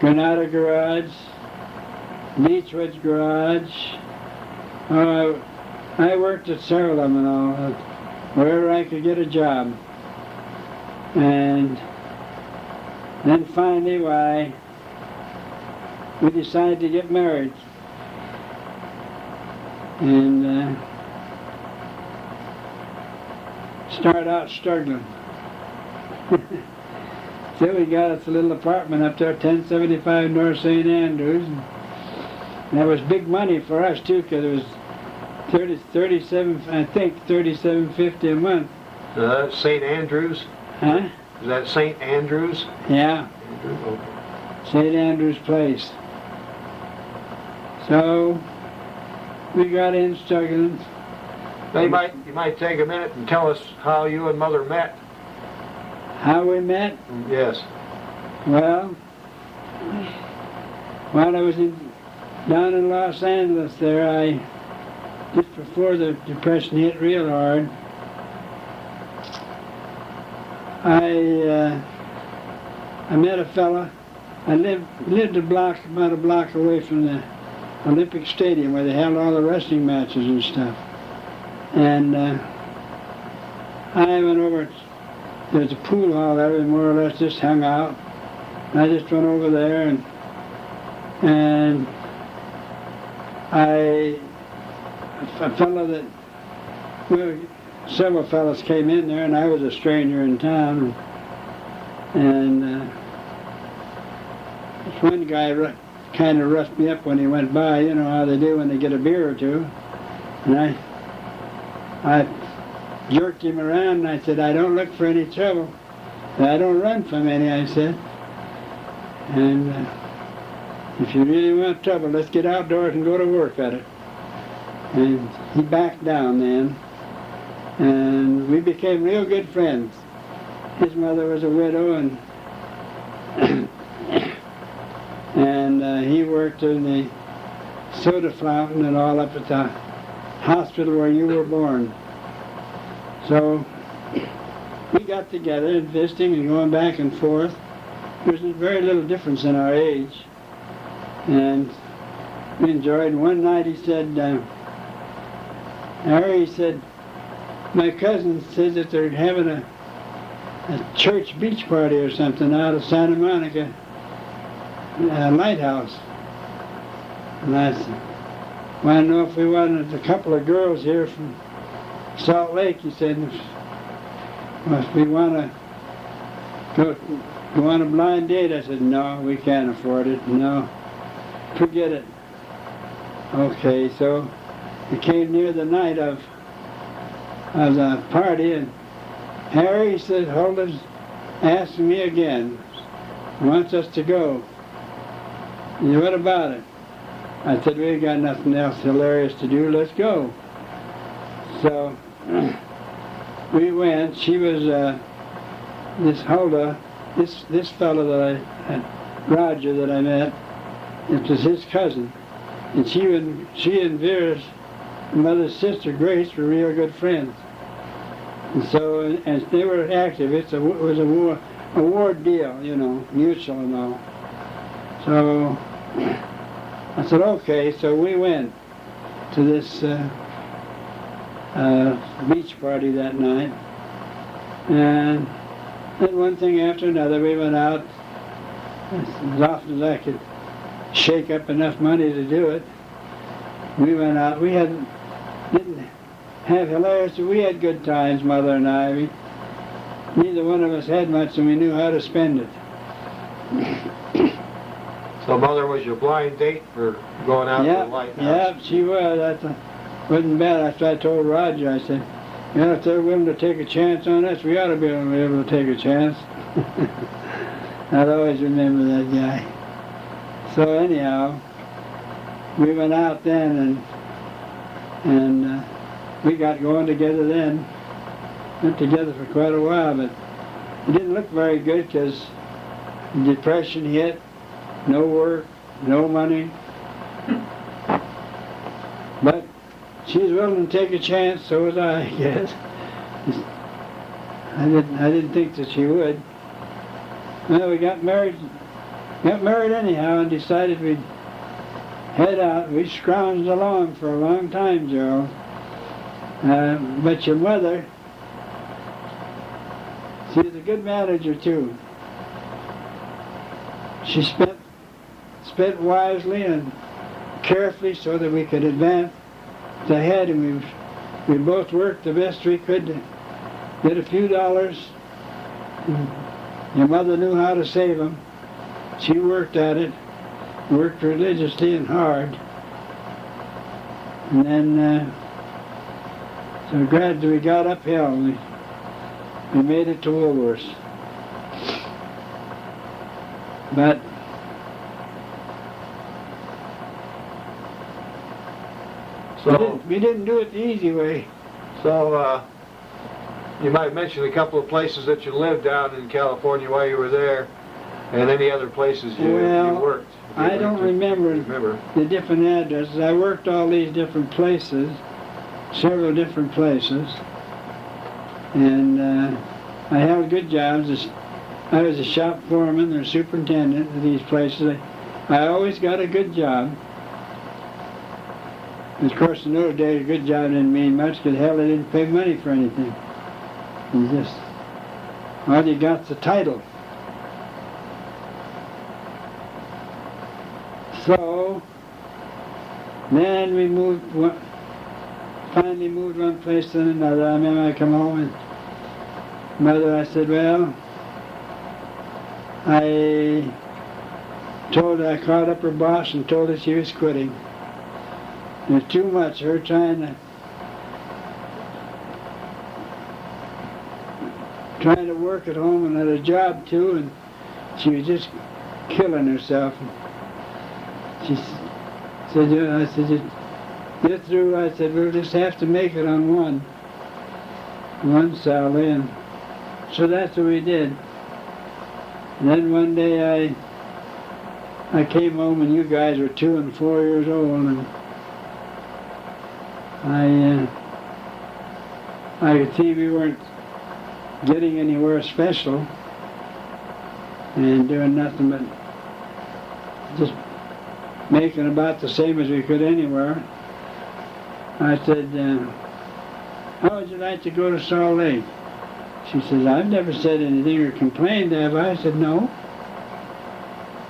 Granada Garage, Beechwood's Garage. I worked at several of them and all, wherever I could get a job. And then finally, we decided to get married. And start out struggling. So we got us a little apartment up there, 1075 North St. Andrews. And that was big money for us too, because it was $37.50 a month. St. Andrews? Huh? Is that St. Andrews? Yeah. St. Andrews Place. So we got in struggling. Now you might take a minute and tell us how you and Mother met. How we met? Yes. Well, while I was down in Los Angeles there, just before the Depression hit real hard, I met a fella. I lived about a block away from the Olympic Stadium where they held all the wrestling matches and stuff. And I went over, there's a pool hall there, we more or less just hung out. And I just went over there, and a fellow that, well, several fellows came in there, and I was a stranger in town. And this one guy kind of roughed me up when he went by, you know how they do when they get a beer or two. And I jerked him around, and I said, "I don't look for any trouble. I don't run from any," I said. "And if you really want trouble, let's get outdoors and go to work at it." And he backed down then, and we became real good friends. His mother was a widow, and he worked in the soda fountain and all up at the hospital where you were born. So we got together and visiting and going back and forth. There was very little difference in our age. And we enjoyed. One night he said, Harry said, "My cousin said that they're having a church beach party or something out of Santa Monica lighthouse." And I said, "Want to know if we wanted a couple of girls here from Salt Lake?" He said, "Well, if we want to go on a blind date." I said, "No, we can't afford it. No, forget it." Okay, so it came near the night of the party, and Harry said, "Holden's asking me again. He wants us to go." He said, "What about it?" I said, "We ain't got nothing else hilarious to do. Let's go." So we went. She was this Hulda, this fellow that Roger that I met. It was his cousin, and she and Vera's mother's sister Grace were real good friends. And so, and they were active. It was a award deal, you know, mutual and all. So I said, okay. So we went to this beach party that night, and then one thing after another, we went out as often as I could shake up enough money to do it. We went out. We didn't have hilarious. We had good times, Mother and I. Neither one of us had much, and we knew how to spend it. So Mother was your blind date for going out to the lighthouse? Yeah, she was. I thought, wasn't bad. That's what I told Roger. I said, you know, if they're willing to take a chance on us, we ought to be able to take a chance. I'd always remember that guy. So anyhow, we went out then, and we got going together then. Went together for quite a while, but it didn't look very good because depression hit, no work, no money. But she was willing to take a chance, so was I guess. I didn't think that she would. Well, we got married anyhow, and decided we'd head out. We scrounged along for a long time, Gerald. But your mother, she was a good manager too. She spent wisely and carefully so that we could advance ahead, and we both worked the best we could to get a few dollars. Your mother knew how to save them. She worked at it, worked religiously and hard. And then, so gradually we got uphill. We made it to Woolworths. But So we didn't do it the easy way. So you might mention a couple of places that you lived down in California while you were there, and any other places you worked. I don't remember the different addresses. I worked all these different places, several different places, and I held good jobs. I was a shop foreman or superintendent of these places. I always got a good job. Of course, in those days, a good job didn't mean much because hell, they didn't pay money for anything. You just, all you got's the title. So, then we finally moved one place to another. I remember I come home and Mother, I said, well, I called up her boss and told her she was quitting. It was too much, her trying to work at home and had a job too, and she was just killing herself. She said, I said, get through. I said, we'll just have to make it on one salary, and so that's what we did. And then one day I came home and you guys were 2 and 4 years old, and I could see we weren't getting anywhere special and doing nothing but just making about the same as we could anywhere. I said, how would you like to go to Salt Lake? She says, I've never said anything or complained, have I? I said, no.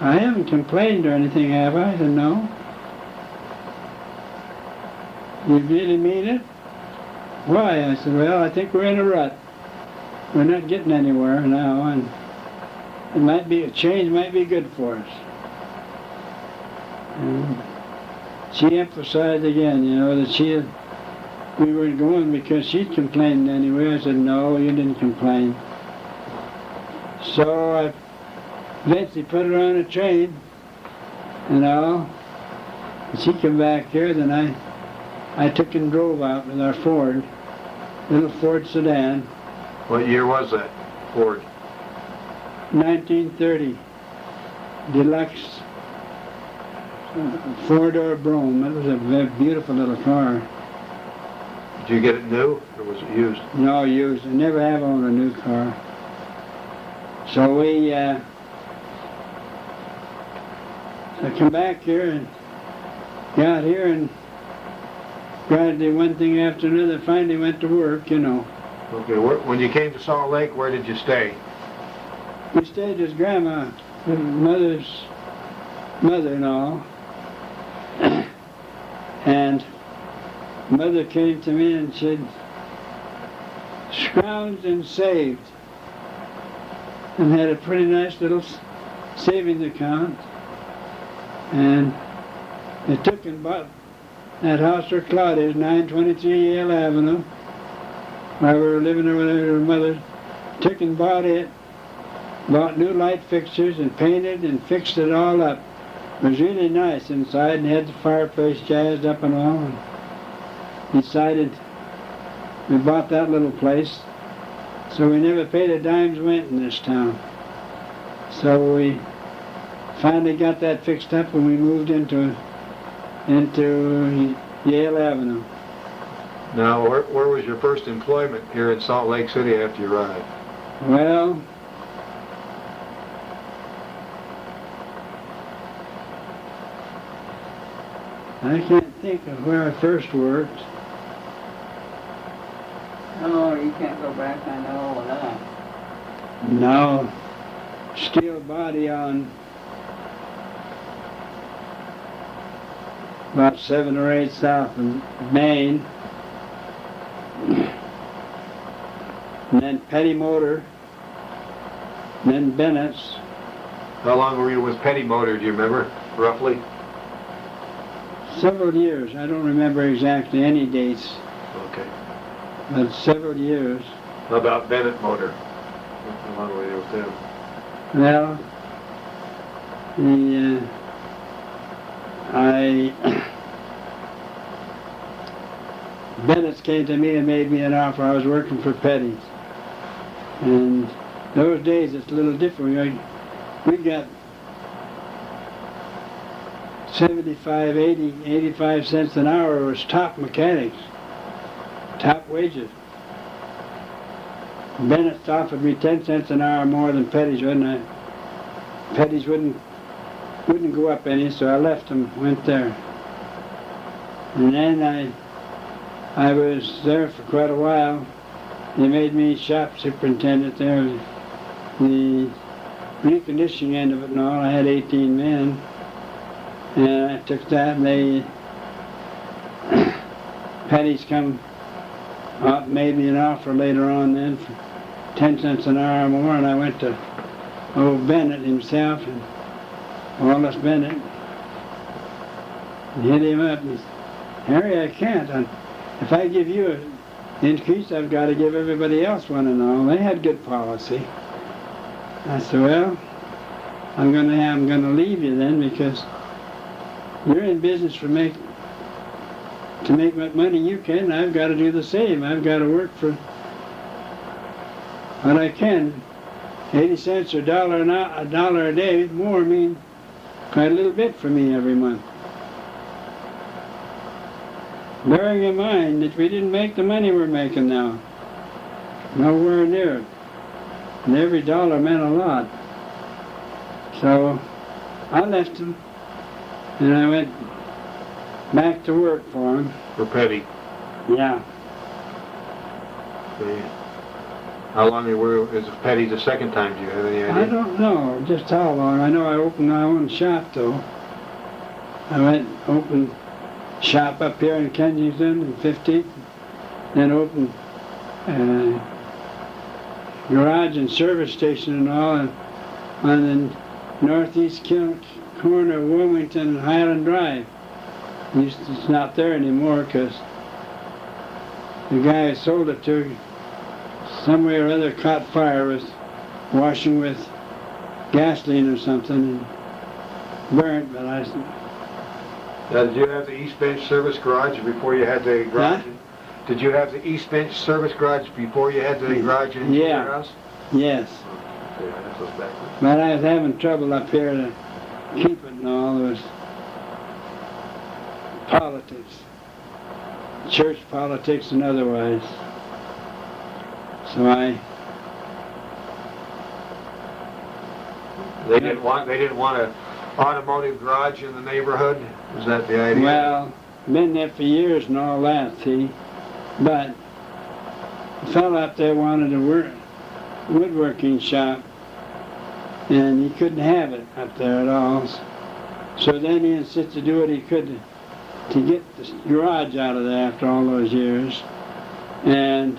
I haven't complained or anything, have I? I said, no. You really mean it? Why? I said, well, I think we're in a rut. We're not getting anywhere now, and it might be, a change might be good for us. And she emphasized again, you know, that we weren't going because she'd complained anyway. I said, no, you didn't complain. So I eventually put her on a train, you know, and she came back here. Then I took and drove out with our Ford, little Ford sedan. What year was that, Ford? 1930, deluxe four-door Brougham. It was a very beautiful little car. Did you get it new, or was it used? No, used. I never have owned a new car. So I come back here and got here, and gradually one thing after another, finally went to work, you know. Okay, when you came to Salt Lake, where did you stay? We stayed with Grandma, Mother's mother-in-law, and Mother came to me and said, scrounged and saved, and had a pretty nice little savings account, and it took and bought that house where Claudia's, 923 Yale Avenue, where we were living over there with her mother. Took and bought it, bought new light fixtures and painted and fixed it all up. It was really nice inside and had the fireplace jazzed up and all. And decided we bought that little place, so we never paid a dime's rent in this town. So we finally got that fixed up and we moved into Yale Avenue. Now, where was your first employment here in Salt Lake City after you arrived? Well, I can't think of where I first worked. Oh, you can't go back, I know all of that. No, steel body on about 7 or 8 south of Maine. And then Petty Motor, and then Bennett's. How long were you with Petty Motor, do you remember, roughly? Several years. I don't remember exactly any dates, Okay. but several years. How about Bennett Motor? How long were you with them? Well, Bennett's came to me and made me an offer. I was working for Petty's. And those days it's a little different. We got 75, 80, 85 cents an hour was top mechanics, top wages. Bennett offered me 10 cents an hour more than Petty's, wouldn't I? Petty's wouldn't go up any, so I left them, went there. And then I was there for quite a while. They made me shop superintendent there. The reconditioning end of it and all, I had 18 men. And I took that, and Petty's come up, made me an offer later on then for 10 cents an hour more, and I went to old Bennett himself, and Wallace Bennett, and hit him up, and he said, Harry, I can't. If I give you an increase, I've got to give everybody else one and all. They had good policy. I said, well, I'm going to leave you then, because you're in business to make what money you can, and I've got to do the same. I've got to work for what I can. 80 cents or a dollar a day more mean quite a little bit for me every month. Bearing in mind that we didn't make the money we're making now. Nowhere near it. And every dollar meant a lot. So I left him, and I went back to work for him. For Petty? Yeah. Okay. How long you were as Petty the second time? Do you have any idea? I don't know just how long. I know I opened my own shop, though. I went opened shop up here in Kensington and 15th, then opened garage and service station and all on the northeast corner of Wilmington and Highland Drive. It's not there anymore because the guy who sold it to somewhere or other caught fire, was washing with gasoline or something and burnt, but I Did you have the East Bench Service Garage before you had the garage? Huh? Did you have the East Bench Service Garage before you had the garage in your Yeah. house? yes. Yeah, that goes backwards. But I was having trouble up here to keep it and all. There was politics, church politics and otherwise. So They didn't want an automotive garage in the neighborhood? Is that the idea? well, been there for years and all that, see. But a fellow up there wanted a woodworking shop, and he couldn't have it up there at all. So then he insisted to do what he could to get the garage out of there after all those years. And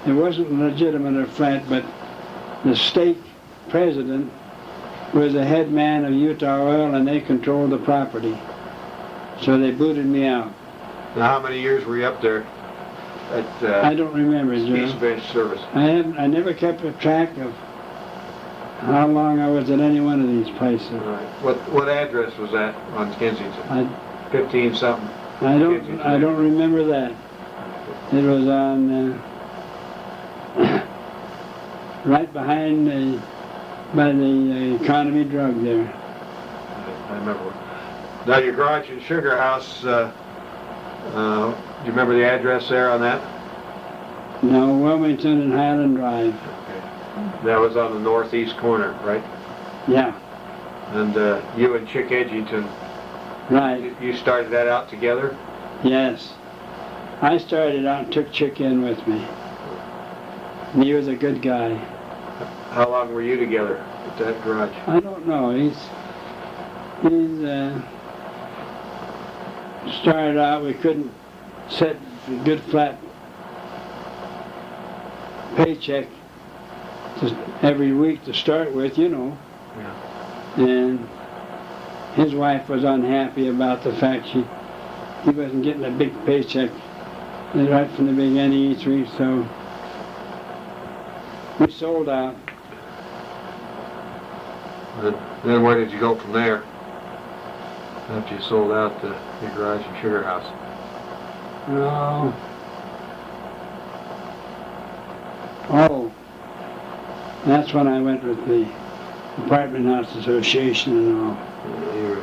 it wasn't legitimate or flat, but the state president was the head man of Utah Oil, and they controlled the property. So they booted me out. Now, how many years were you up there at I don't remember, East Joe. Bench Service? I never kept a track of how long I was at any one of these places. Right. What address was that on Kensington? I 15 something. I don't remember that. It was on right behind by the Economy Drug there. I remember. Now your garage and sugar house. Do you remember the address there on that? No, Wilmington and Highland Drive. Okay. That was on the northeast corner, right? Yeah, And you and Chick Edgington, right. you started that out together? Yes. I started out and took Chick in with me. And he was a good guy. How long were you together at that garage? I don't know. He's started out, we couldn't set a good flat paycheck every week to start with, you know. Yeah. And his wife was unhappy about the fact he wasn't getting a big paycheck right from the beginning each week, so we sold out. Then where did you go from there? After you sold out the garage and sugar house? Oh, that's when I went with the Apartment House Association and all. You were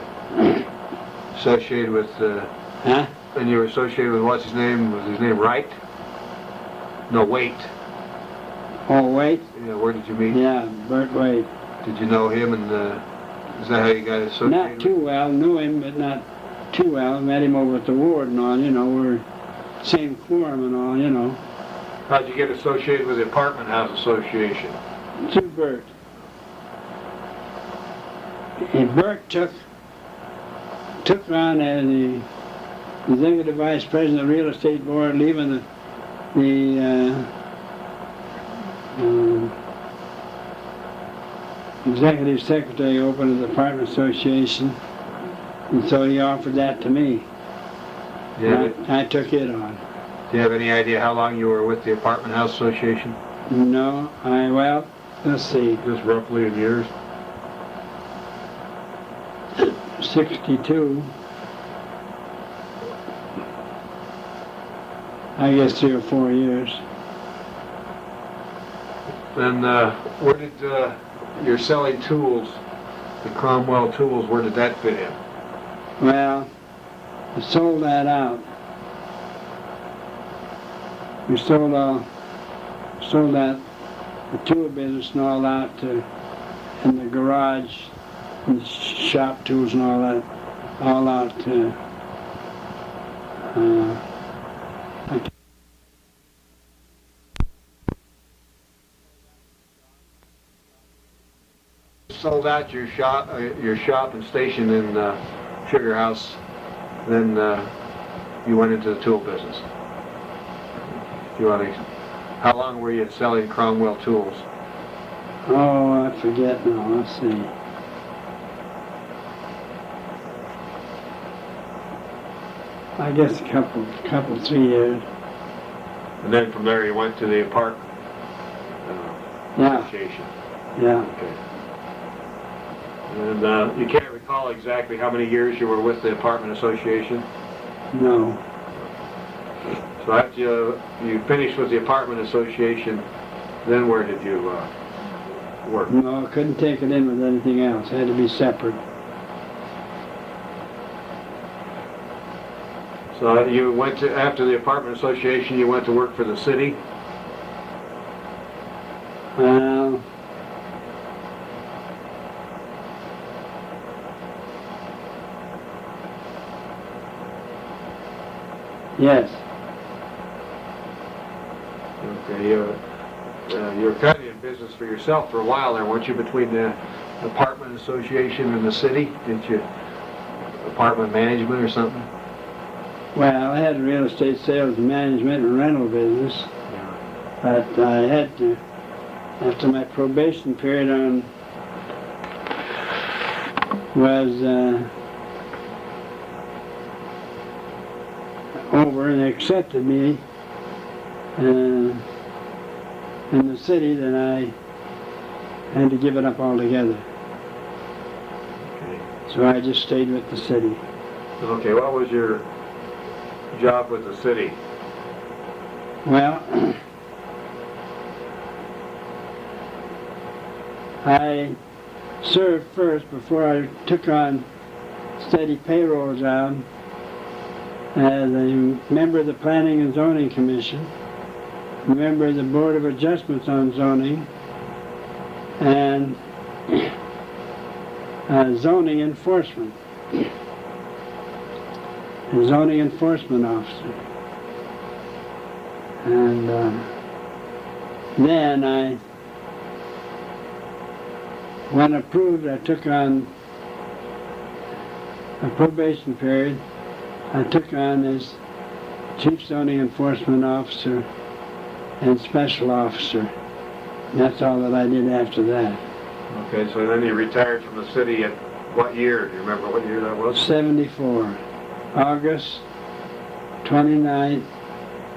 associated with, Huh? and you were associated with what's his name? Was his name Wright? No, Waite. Oh, wait? Yeah, where did you meet? Yeah, Bert Wade. Did you know him, and is that how you got associated? Not too well, knew him, but not too well. Met him over at the ward and all, you know, we're same quorum and all, you know. How'd you get associated with the Apartment House Association? Through Bert. And Bert took on as the executive vice president of the real estate board, leaving the executive secretary open of the apartment association, and so he offered that to me. Yeah. I took it on. Do you have any idea how long you were with the Apartment House Association? No, well, let's see, Just roughly in years? 62. I guess 3 or 4 years. Then where did your selling tools, the Cromwell tools, where did that fit in? Well, we sold that out. We sold that, the tool business and all that, and the garage, and the shop tools and all that, all out to, Sold out your shop and station in Sugar House. Then you went into the tool business? You want to, how long were you selling Cromwell tools? Oh, I forget now. Let's see. I guess a couple, 3 years. And then from there you went to the apartment Yeah, association. yeah. Okay. And you can't recall exactly how many years you were with the apartment association? No. So after you finished with the apartment association, then where did you work? No, I couldn't take it in with anything else. It had to be separate. So you went to, after the apartment association, you went to work for the city? Well, yes. Okay, you were kind of in business for yourself for a while there, weren't you, between the apartment association and the city? Didn't you, apartment management or something? Well, I had a real estate sales and management and rental business, but I had to, after my probation period was over and they accepted me in the city, then I had to give it up altogether. Okay. So I just stayed with the city. Okay, what was your job with the city? Well, I served first before I took on steady payroll job as a member of the Planning and Zoning Commission, a member of the Board of Adjustments on Zoning, and zoning enforcement. A zoning enforcement officer. And then when approved, I took on a probation period. I took on as Chief Zoning Enforcement Officer and Special Officer. That's all that I did after that. Okay, so then you retired from the city at what year? Do you remember what year that was? 74. August 29th,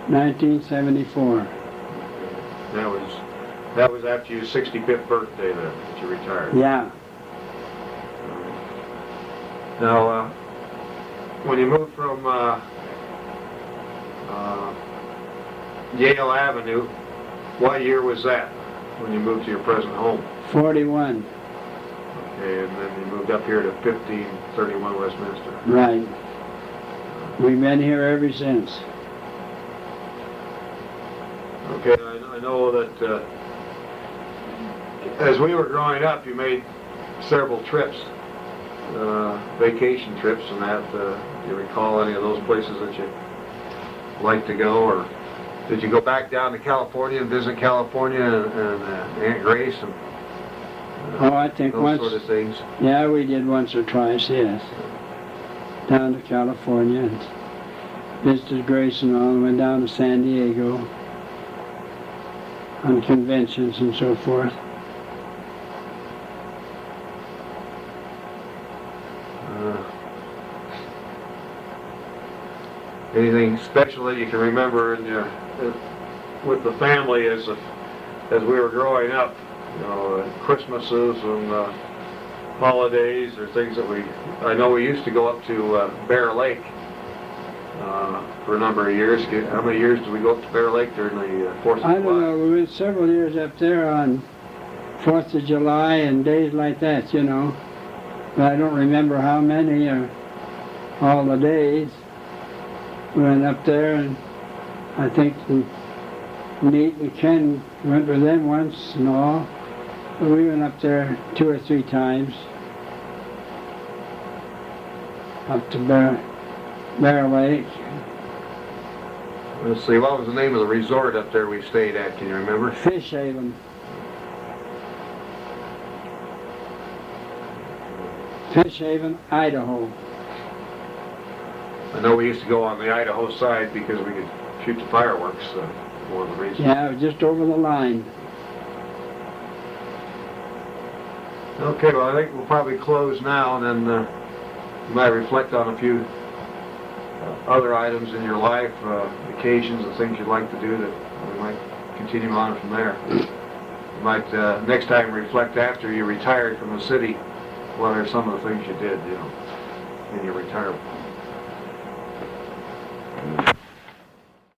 1974. That was after your 65th birthday then that you retired. Yeah. Now, when you moved from Yale Avenue, what year was that when you moved to your present home? 41. Okay, and then you moved up here to 1531 Westminster. Right. We've been here ever since. Okay, I know that as we were growing up, you made several trips, vacation trips and that. Do you recall any of those places that you like to go, or did you go back down to California and visit California and Aunt Grace and Oh, I think those once. sort of things? Yeah, we did once or twice, yes. Down to California and visited Grace and all, and went down to San Diego on conventions and so forth. Anything special that you can remember in your with the family as we were growing up? You know, Christmases and holidays or things that I know we used to go up to Bear Lake for a number of years. How many years did we go up to Bear Lake during the 4th of July? I don't know, we went several years up there on 4th of July and days like that, you know. But I don't remember how many or all the days. We went up there, and I think Nate and Ken went with them once and all. But we went up there 2 or 3 times. Up to Bear Lake. Let's see, what was the name of the resort up there we stayed at? Can you remember? Fish Haven. Fish Haven, Idaho. I know we used to go on the Idaho side because we could shoot the fireworks, one of the reasons. Yeah, it was just over the line. Okay, well, I think we'll probably close now, and then you might reflect on a few other items in your life, occasions and things you'd like to do that we might continue on from there. You might next time reflect after you retired from the city, what are some of the things you did, in your retirement.